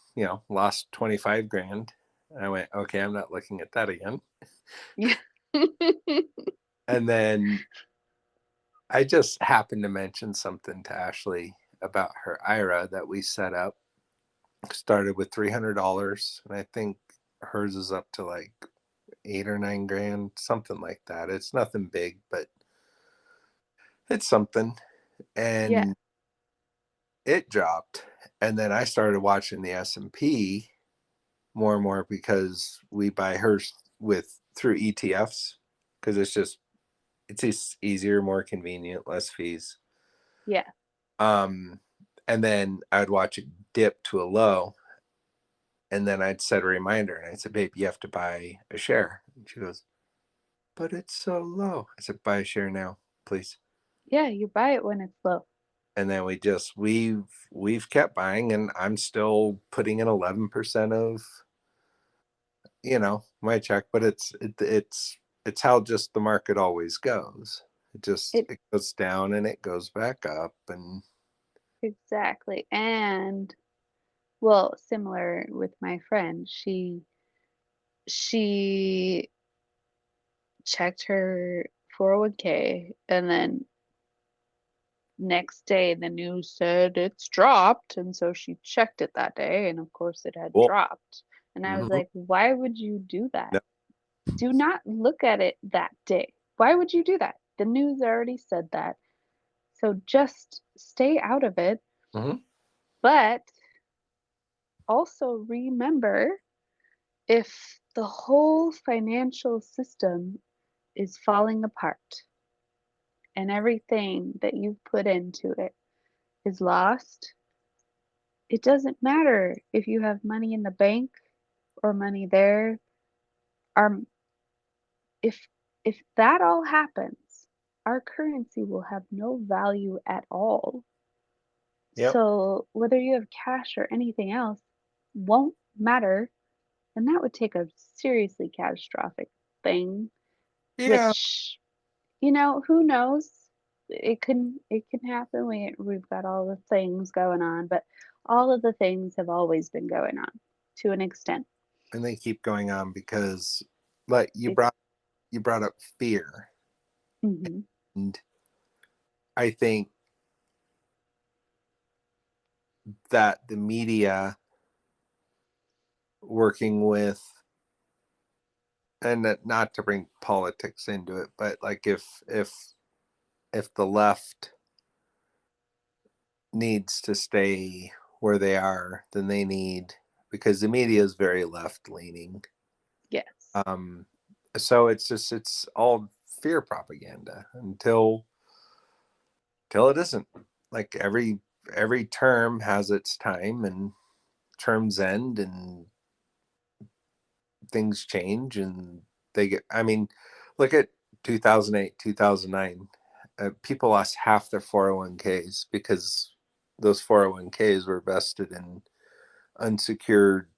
lost 25 grand. I went, okay, I'm not looking at that again. Yeah. And then I just happened to mention something to Ashley about her IRA that we set up. Started with $300, and I think hers is up to like 8 or 9 grand, something like that. It's nothing big, but it's something. Yeah. And it dropped. And then I started watching the S&P more and more because we buy hers with through ETFs because it's easier, more convenient, less fees. Yeah. Um, and then I'd watch it dip to a low, and then I'd set a reminder, and I said, "Babe, you have to buy a share." And she goes, "But it's so low." I said, "Buy a share now, please." Yeah. You buy it when it's low. And then we've kept buying, and I'm still putting in 11% of my check, but it's how just the market always goes. It It goes down and it goes back up. And exactly. And well, similar with my friend, she checked her 401k, and then next day the news said it's dropped, and so she checked it that day, and of course it had well, dropped. And I was mhm, like, why would you do that? no, Do not look at it that day. Why would you do that? The news already said that. So just stay out of it. mhm, But also remember, if the whole financial system is falling apart and everything that you've put into it is lost, it doesn't matter if you have money in the bank or money there. Our if that all happens, our currency will have no value at all. Yep. So whether you have cash or anything else won't matter, and that would take a seriously catastrophic thing, Yeah. which, who knows? It can happen. We've got all the things going on, but all of the things have always been going on to an extent. And they keep going on because, like It, you brought up fear, hmm and I think that the media working with, and not to bring politics into it, but like if the left needs to stay where they are, then they need, because the media is very left leaning. yes, So it's all fear propaganda until it isn't. Like every term has its time, and terms end, and things change, and they get. I mean, look at 2008, 2009. People lost half their 401ks because those 401ks were vested in unsecured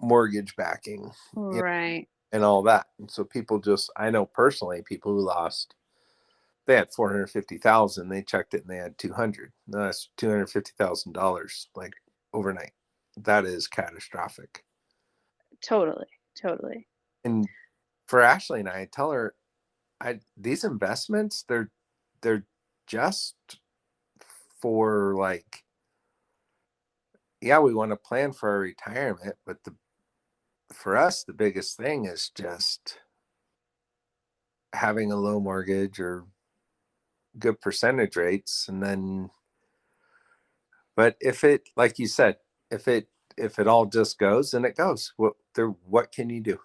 mortgage backing, right, and all that. And so people just, I know personally people who lost, they had 450,000, they checked it and they had 200. That's $250,000 like overnight. That is catastrophic. totally, totally. And for Ashley and I tell her, these investments, they're just for like, yeah, we want to plan for our retirement, but the for us the biggest thing is just having a low mortgage or good percentage rates. And then, but if it, like you said, if it all just goes, then it goes. What can you do?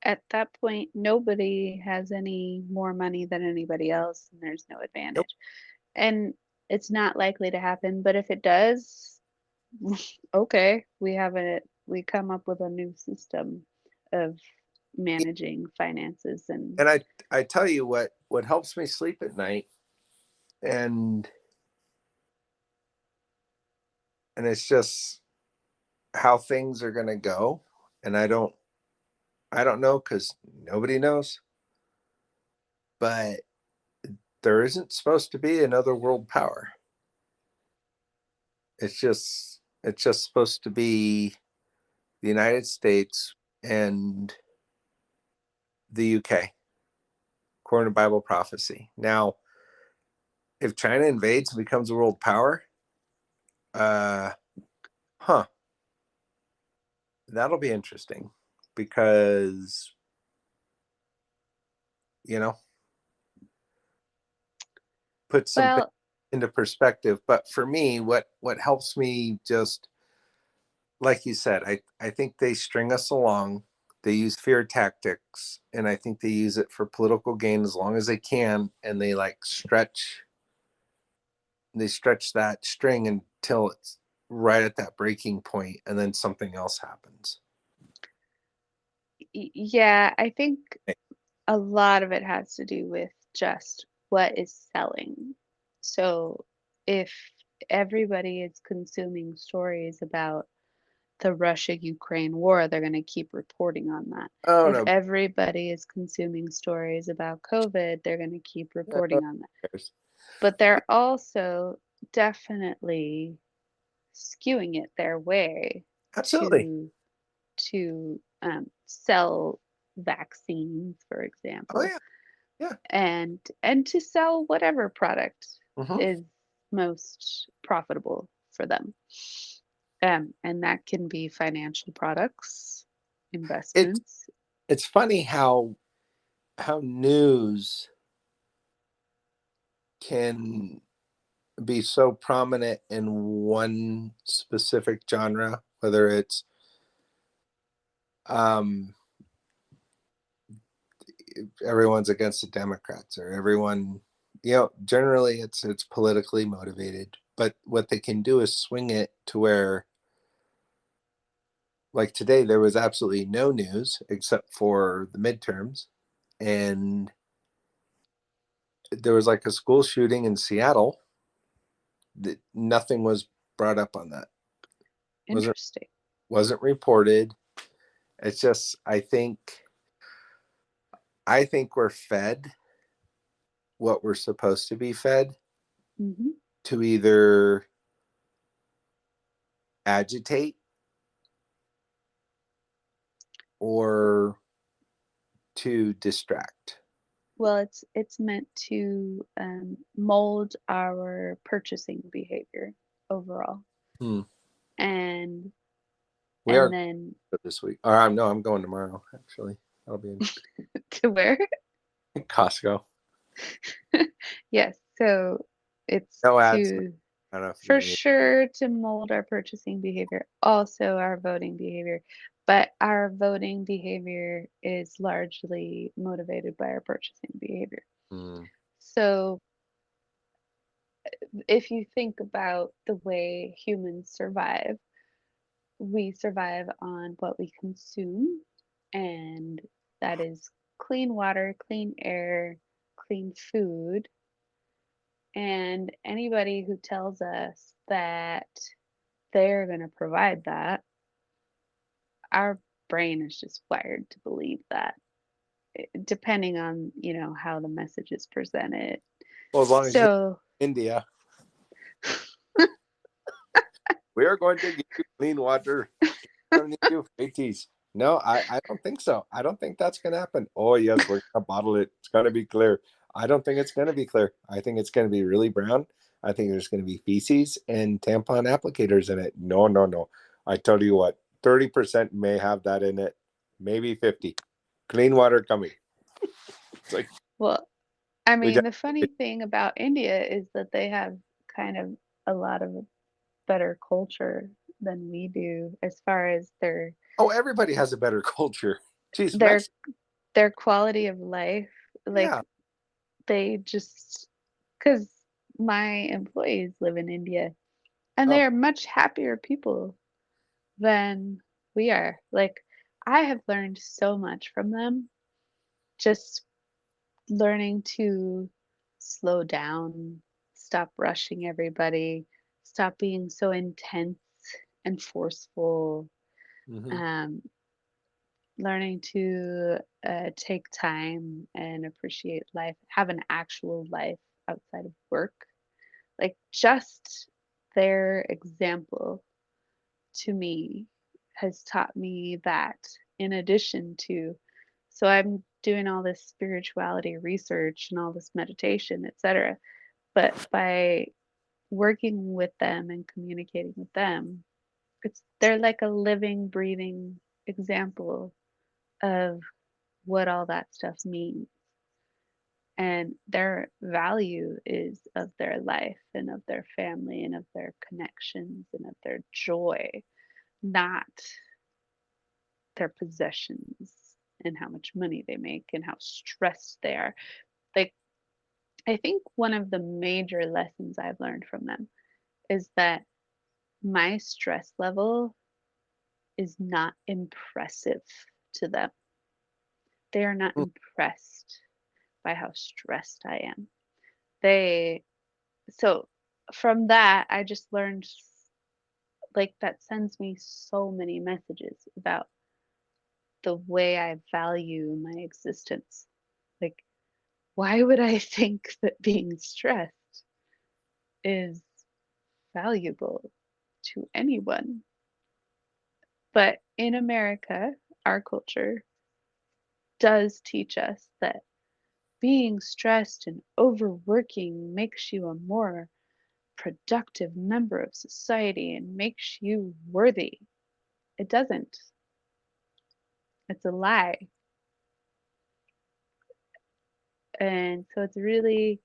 At that point, nobody has any more money than anybody else, and there's no Nope. advantage. And it's not likely to happen, but if it does, okay, we come up with a new system of managing finances and And I tell you what helps me sleep at night, and it's just how things are going to go. And I don't know, because nobody knows, but there isn't supposed to be another world power. It's just supposed to be the United States and the UK, according to Bible prophecy. Now, if China invades and becomes a world power, uh, huh, that'll be interesting, because you know put some things well, into perspective. But for me, what helps me, just like you said, I think they string us along. They use fear tactics, and I think they use it for political gain as long as they can, and they stretch that string until it's right at that breaking point, and then something else happens. yeah, I think a lot of it has to do with just what is selling. So if everybody is consuming stories about the Russia-Ukraine war, they're going to keep reporting on that. Oh If no. everybody is consuming stories about COVID, they're going to keep Who reporting on that. cares? But they're also definitely skewing it their way Absolutely. to sell vaccines, for Oh example, yeah. Yeah. and to sell whatever product Hmm. is most profitable for them. And that can be financial products, it's investments. it's funny how news can be so prominent in one specific genre, whether it's um everyone's against the Democrats, or everyone, generally it's politically motivated. But what they can do is swing it to where, like today, there was absolutely no news except for the midterms, and there was like a school shooting in Seattle. Nothing was brought up on that. wasn't Interesting. wasn't reported. It's just I think we're fed what we're supposed to be fed Hmm. to either agitate or to distract. Well, it's meant to mold our purchasing behavior overall, Hmm. and We and are then this week. Or I'm going tomorrow. Actually, I'll be to where? in Costco. Yes, so it's No ads. to I don't know if for you need. sure to mold our purchasing behavior, also our voting behavior. But our voting behavior is largely motivated by our purchasing behavior. Hmm. So if you think about the way humans survive, we survive on what we consume, and that is clean water, clean air, clean food. And anybody who tells us that they're going to provide that, our brain is just wired to believe that, depending on, how the message is presented. Well, as long as you're So, in India, we are going to give you clean water. We don't need you fatties. No, I don't think so. I don't think that's going to happen. Oh, yes, we're going to bottle it. It's going to be clear. I don't think it's going to be clear. I think it's going to be really brown. I think there's going to be feces and tampon applicators in it. No, no, no. I tell you what, 30% may have that in it, maybe 50. Clean water coming. It's like, well, I we mean, just, the funny thing about India is that they have kind of a lot of better culture than we do as far as oh, everybody has a better culture. Geez, their Mexico. their quality of life. Like Yeah. they just, because my employees live in India and they Oh, are much happier people than we are. Like I have learned so much from them, just learning to slow down, stop rushing everybody, stop being so intense and forceful, hmm. um, learning to take time and appreciate life, have an actual life outside of work. Like just their example to me has taught me that, in addition to, so I'm doing all this spirituality research and all this meditation, etc. But by working with them and communicating with them, they're like a living, breathing example of what all that stuff means. And their value is of their life and of their family and of their connections and of their joy, not their possessions and how much money they make and how stressed they are. Like, I think one of the major lessons I've learned from them is that my stress level is not impressive to them. They are not impressed by how stressed I am. They, so from that, I just learned, like, that sends me so many messages about the way I value my existence. Like, why would I think that being stressed is valuable to anyone? But in America, our culture does teach us that being stressed and overworking makes you a more productive member of society and makes you worthy. It doesn't. It's a lie. And so it's really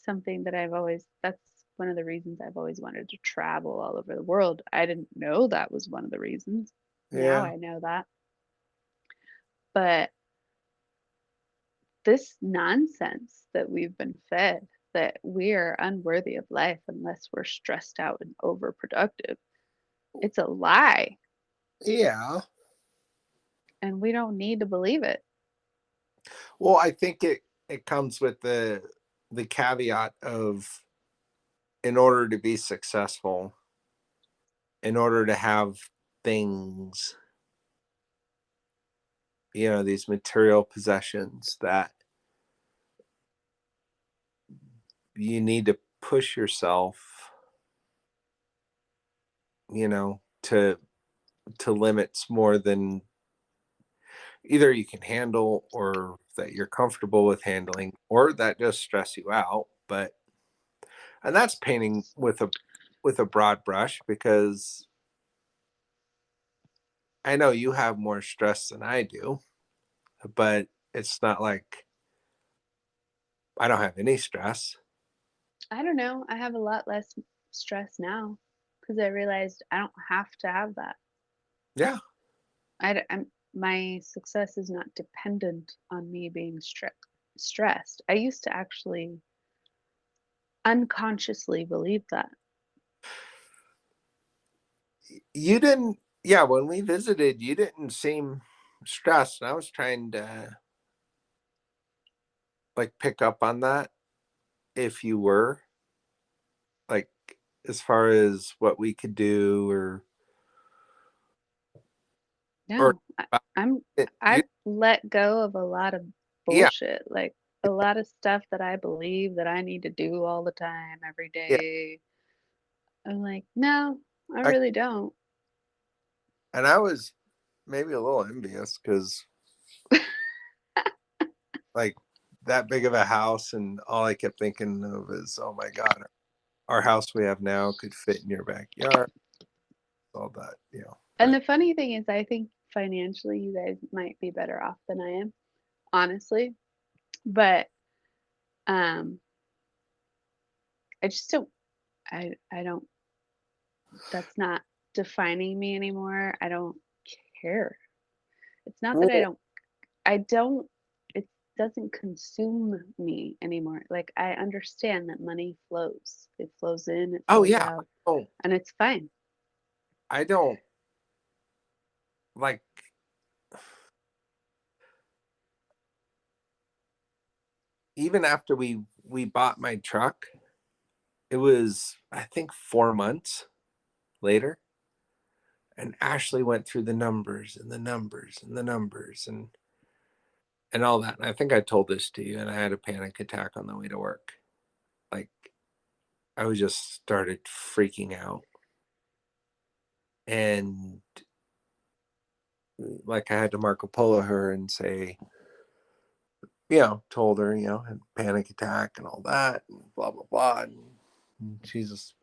something that that's one of the reasons I've always wanted to travel all over the world. I didn't know that was one of the reasons. Now Yeah. I know that. But this nonsense that we've been fed, that we are unworthy of life unless we're stressed out and overproductive, it's a lie. Yeah. And we don't need to believe it. Well, I think it comes with the caveat of, in order to be successful, in order to have things, these material possessions, that you need to push yourself, to limits more than either you can handle, or that you're comfortable with handling, or that just stress you out. And that's painting with a broad brush, because I know you have more stress than I do, but it's not like I don't have any stress. I don't know. I have a lot less stress now because I realized I don't have to have that. Yeah. I'm, my success is not dependent on me being stressed. I used to actually unconsciously believe that. You didn't, yeah, when we visited, you didn't seem stressed. And I was trying to like pick up on that, if you were, like, as far as what we could do, or No, I'm you, I've let go of a lot of yeah, bullshit, like a lot of stuff that I believe that I need to do all the time, every yeah. day. I'm like, no, I I, really don't. and I was maybe a little envious, because like, that big of a house, and all I kept thinking of is, oh my God, our house we have now could fit in your backyard, all that. And But the funny thing is, I think financially you guys might be better off than I am, honestly. But um, I just don't. I don't. That's not defining me anymore. I don't care. It's not that I well, don't. I don't. It doesn't consume me anymore. Like I understand that money flows. It flows in. It oh flows yeah, out, oh, and it's fine. I don't like, even after we bought my truck, it was, I think, 4 months later, and Ashley went through the numbers and the numbers and the numbers, and all that. And I think I told this to you, and I had a panic attack on the way to work. Like, I was just started freaking out, and like, I had to Marco Polo her and say, told her, had a panic attack and all that, and blah blah blah, and she just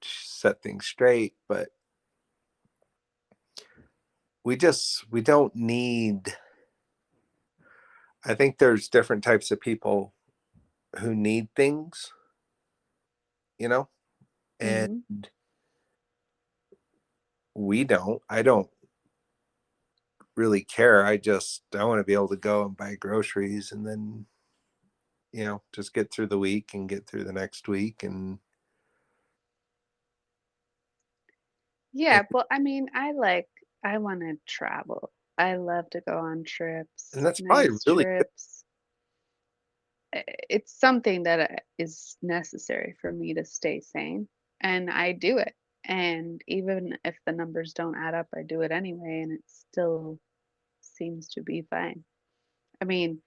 set things straight. But we don't need, I think there's different types of people who need things, you know, and Hmm. I don't really care. I want to be able to go and buy groceries, and then, just get through the week and get through the next week. and, Yeah, but I mean, I want to travel. I love to go on and trips, that's probably nice really good. trips. It's something that is necessary for me to stay sane, and I do it. And even if the numbers don't add up, I do it anyway, and it still seems to be fine. I mean,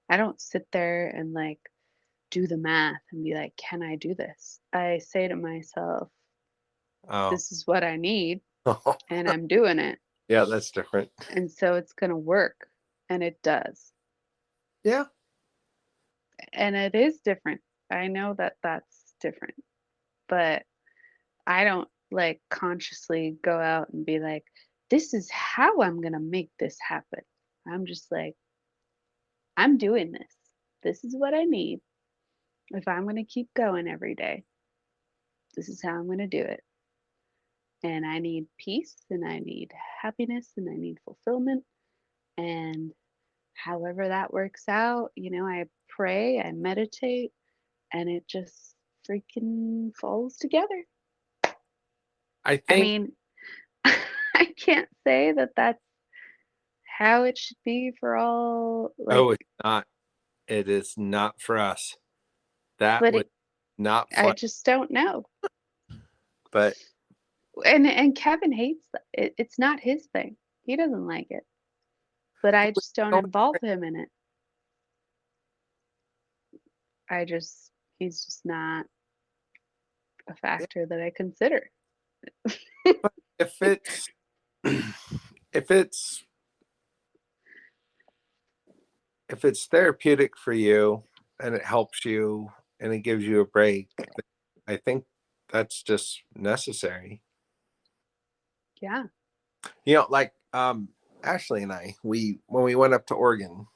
I don't sit there and like do the math and be like, can I do this? I say to myself, Oh. this is what I need, and I'm doing it. Yeah, that's different. And so it's going to work. And it does. Yeah. And it is different. I know that that's different, but I don't like consciously go out and be like, this is how I'm going to make this happen. I'm just like, I'm doing this. This is what I need. If I'm going to keep going every day, this is how I'm going to do it. And I need peace and I need happiness and I need fulfillment. And however that works out, I pray, I meditate, and it just freaking falls together. I I think mean, I can't say that that's how it should be for all, like, Oh, it's not. It is not for us. That but was not I fun. just don't know. But And Kevin hates it. It's not his thing. He doesn't like it. But I just don't involve him in it. He's just not a factor that I consider. if it's if it's if it's therapeutic for you and it helps you and it gives you a break, I think that's just necessary. Yeah. Like Ashley and I, when we went up to Oregon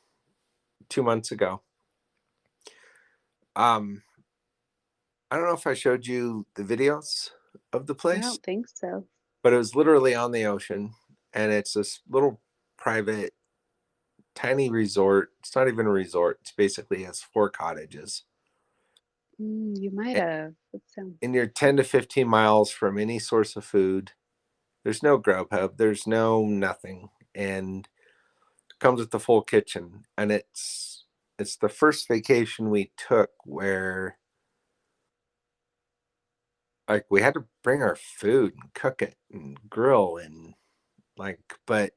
2 months ago, um I don't know if I showed you the videos of the I place, don't think so. but it was literally on the ocean, and it's this little private tiny resort. It's not even a resort. It's basically has 4 cottages. You might And, have. That sounds. and you're 10 to 15 miles from any source of food. There's no Grubhub. There's no nothing. And it comes with the full kitchen. And it's the first vacation we took where like we had to bring our food and cook it and grill and like but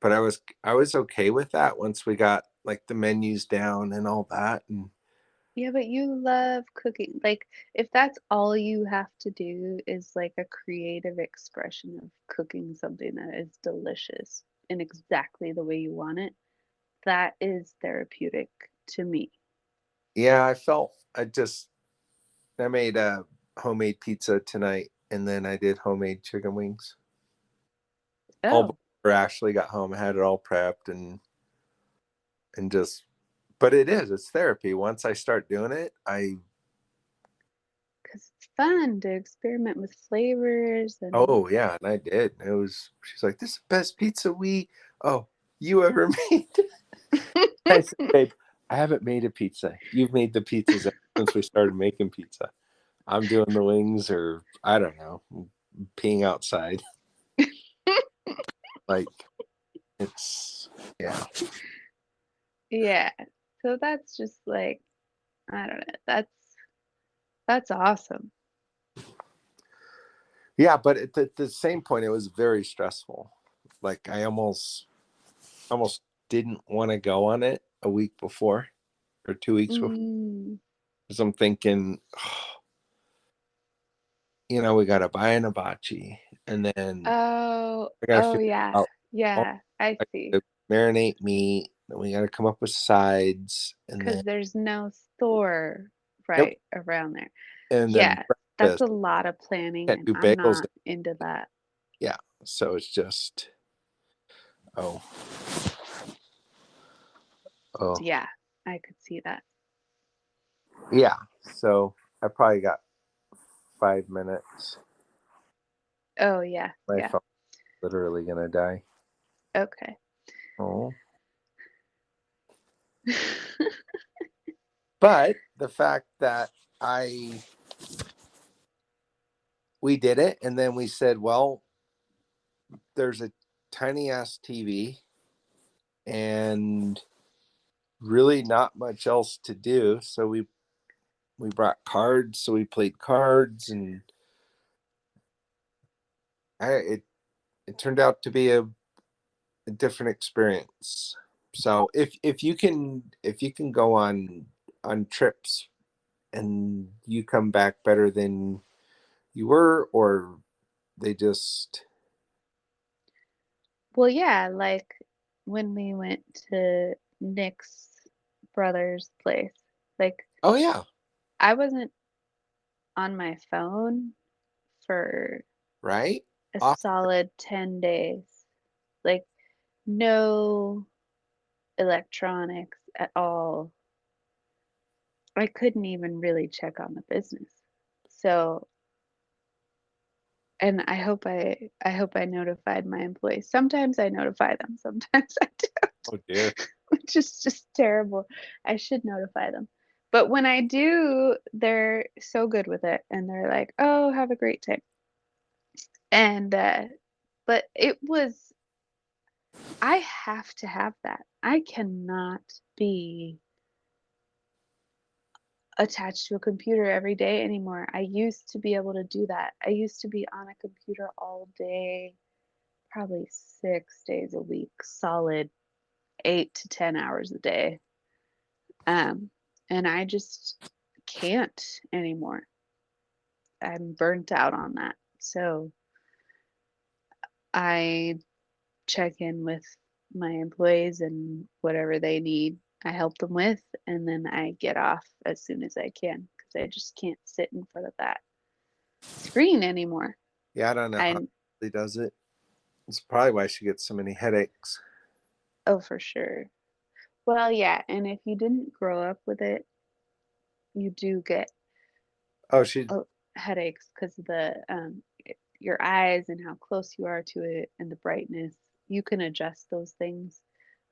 I was okay with that once we got like the menus down and all that. And Yeah, but you love cooking. Like, if that's all you have to do is like a creative expression of cooking something that is delicious in exactly the way you want it, that is therapeutic to me. yeah, I made a homemade pizza tonight, and then I did homemade chicken wings. All Oh, before Ashley got home, I had it all prepped and just. But it's therapy. Once I start doing it, I because it's fun to experiment with flavors and oh yeah, and I did. It was. She's like, "This is the best pizza you ever made." I said, "Babe, I haven't made a pizza. You've made the pizzas since we started making pizza. I'm doing the wings, or I don't know, peeing outside. Like it's yeah." yeah. So that's just like, I don't know. That's awesome. Yeah, but at the same point, it was very stressful. Like I almost didn't want to go on it a week before or 2 weeks before, Mm. because I'm thinking, oh, we got to buy an hibachi, and then Oh, I got to oh figure yeah. out all Yeah, I I see. gotta marinate meat. Then we got to come up with sides, and then Because there's no store nope, right around there. and then Yeah, that's breakfast. a lot of planning, Can't and do I'm bagels. not into that. Yeah, so it's just oh oh Yeah, I could see that. yeah. So I probably got 5 minutes. Oh yeah, My yeah. phone's literally gonna die. Okay. Oh. But the fact that I we did it and then we said, well, there's a tiny ass TV and really not much else to do. So we brought cards, so we played cards and I it turned out to be a different experience. So if you can go on trips and you come back better than you were, or they just Well, yeah, like when we went to Nick's brother's place, like oh yeah, I wasn't on my phone for right? a Off solid 10 days. Like no electronics at all. I couldn't even really check on the business. So, and I hope I notified my employees. Sometimes I notify them, sometimes I don't, oh dear. which is just terrible. I should notify them. But when I do, they're so good with it and they're like, "Oh, have a great day." And but I have to have that. I cannot be attached to a computer every day anymore. I used to be able to do that. I used to be on a computer all day, probably 6 days a week, solid 8 to 10 hours a day. And I just can't anymore. I'm burnt out on that. So I check in with my employees and whatever they need, I help them with, and then I get off as soon as I can because I just can't sit in front of that screen anymore. Yeah, I don't know how I she does it. It's probably why she gets so many headaches. Oh, for sure. Well, yeah, and if you didn't grow up with it, you do get Oh, she. uh, headaches because of your eyes and how close you are to it and the brightness. You can adjust those things.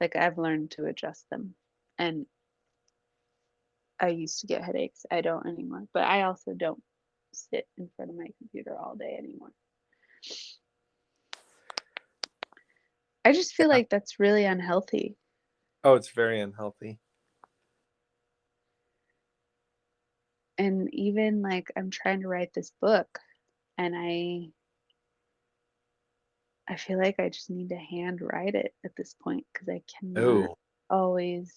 Like I've learned to adjust them, and I used to get headaches. I don't anymore, but I also don't sit in front of my computer all day anymore. I just feel Yeah. like that's really unhealthy. Oh, it's very unhealthy. And even like I'm trying to write this book and I feel like I just need to hand write it at this point because I cannot Oh, always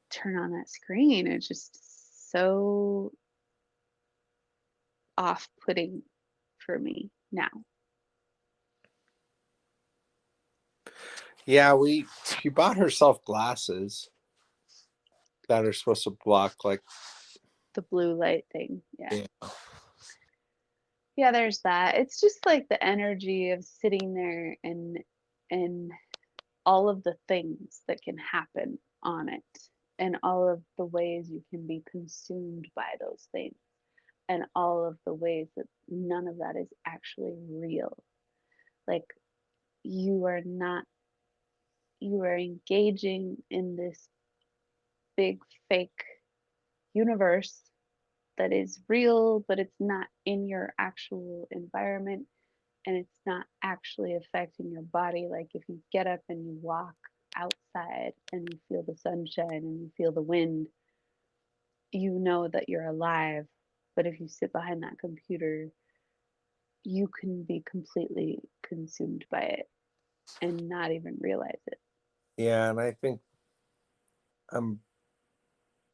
turn on that screen. It's just so off-putting for me now. yeah. She bought herself glasses that are supposed to block like. The blue light thing. Yeah. Yeah. Yeah, there's that. It's just like the energy of sitting there and all of the things that can happen on it and all of the ways you can be consumed by those things and all of the ways that none of that is actually real. Like you are not you are engaging in this big fake universe that is real, but it's not in your actual environment and it's not actually affecting your body. Like if you get up and you walk outside and you feel the sunshine and you feel the wind, you know that you're alive. But if you sit behind that computer, you can be completely consumed by it and not even realize it. Yeah, and I think I'm.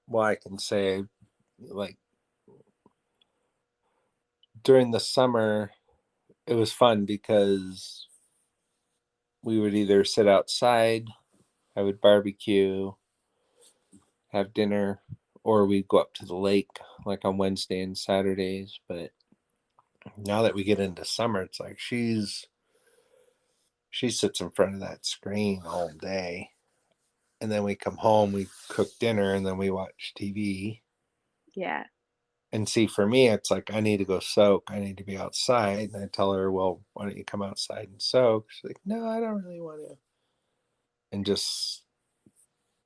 Well, I can say, like during the summer, it was fun because we would either sit outside, I would barbecue, have dinner, or we'd go up to the lake like on Wednesday and Saturdays. But now that we get into summer, it's like she sits in front of that screen all day. And then we come home, we cook dinner, and then we watch TV. Yeah. And see, for me, it's like I need to go soak. I need to be outside. And I tell her, well, why don't you come outside and soak? She's like, no, I don't really want to. And just,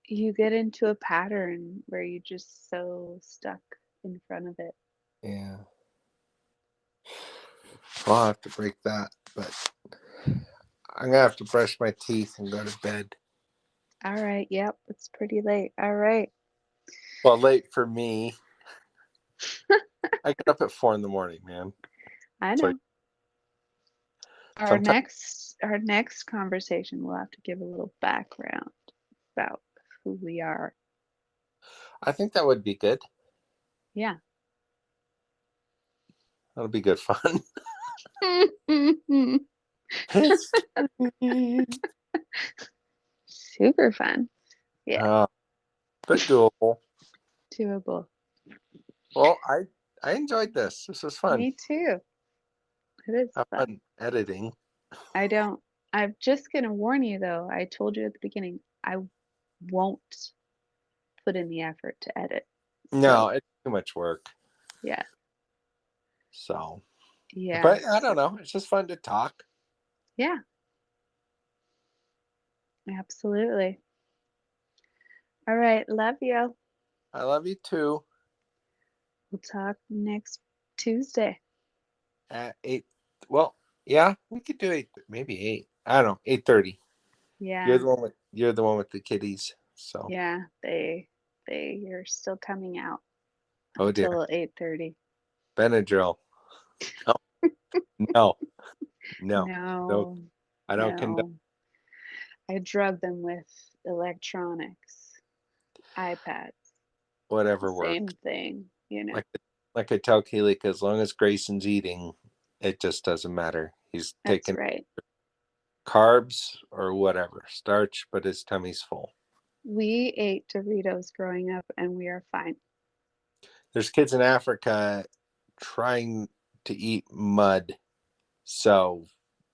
You get into a pattern where you're just so stuck in front of it. yeah. Well, I'll have to break that. But I'm going to have to brush my teeth and go to bed. All right. Yep. It's pretty late. All right. Well, late for me. I get up at 4 in the morning, man. I It's like know. Our sometimes next conversation we'll have to give a little background about who we are. I think that would be good. Yeah. That'll be good fun. History. Super fun. Yeah. But doable. Doable. Well, I enjoyed this. This was fun. Me too. It is Have fun. fun editing. I don't I'm just gonna warn you though. I told you at the beginning, I won't put in the effort to edit. No, So it's too much work. yeah. So, Yeah. but I don't know. It's just fun to talk. Yeah. Absolutely. All right. Love you. I love you too. We'll talk next Tuesday. At 8. Well, Yeah, we could do 8, maybe 8. I don't know, 8:30. Yeah. You're the one with the kitties. So, Yeah. You're still coming out oh dear, until 8:30. Benadryl. No, no, no, no. No, I don't condone no. I drug them with electronics, iPads, the whatever same works. thing, you know. Like like I tell Keelik, as long as Grayson's eating, it just doesn't matter. He's That's taking right. carbs or whatever, starch, but his tummy's full. We ate Doritos growing up and we are fine. There's kids in Africa trying to eat mud, so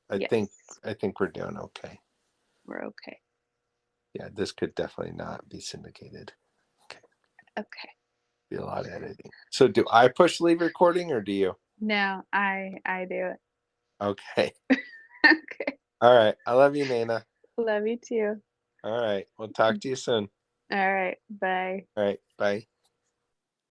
I think Yes, I think we're doing okay. we're okay. Yeah, this could definitely not be syndicated. Okay, Okay. be a lot of editing. So do I push leave recording or do you? No, I do it. Okay. Okay. All right. I love you, Nana. Love you too. All right. We'll talk to you soon. All right. Bye. All right. Bye.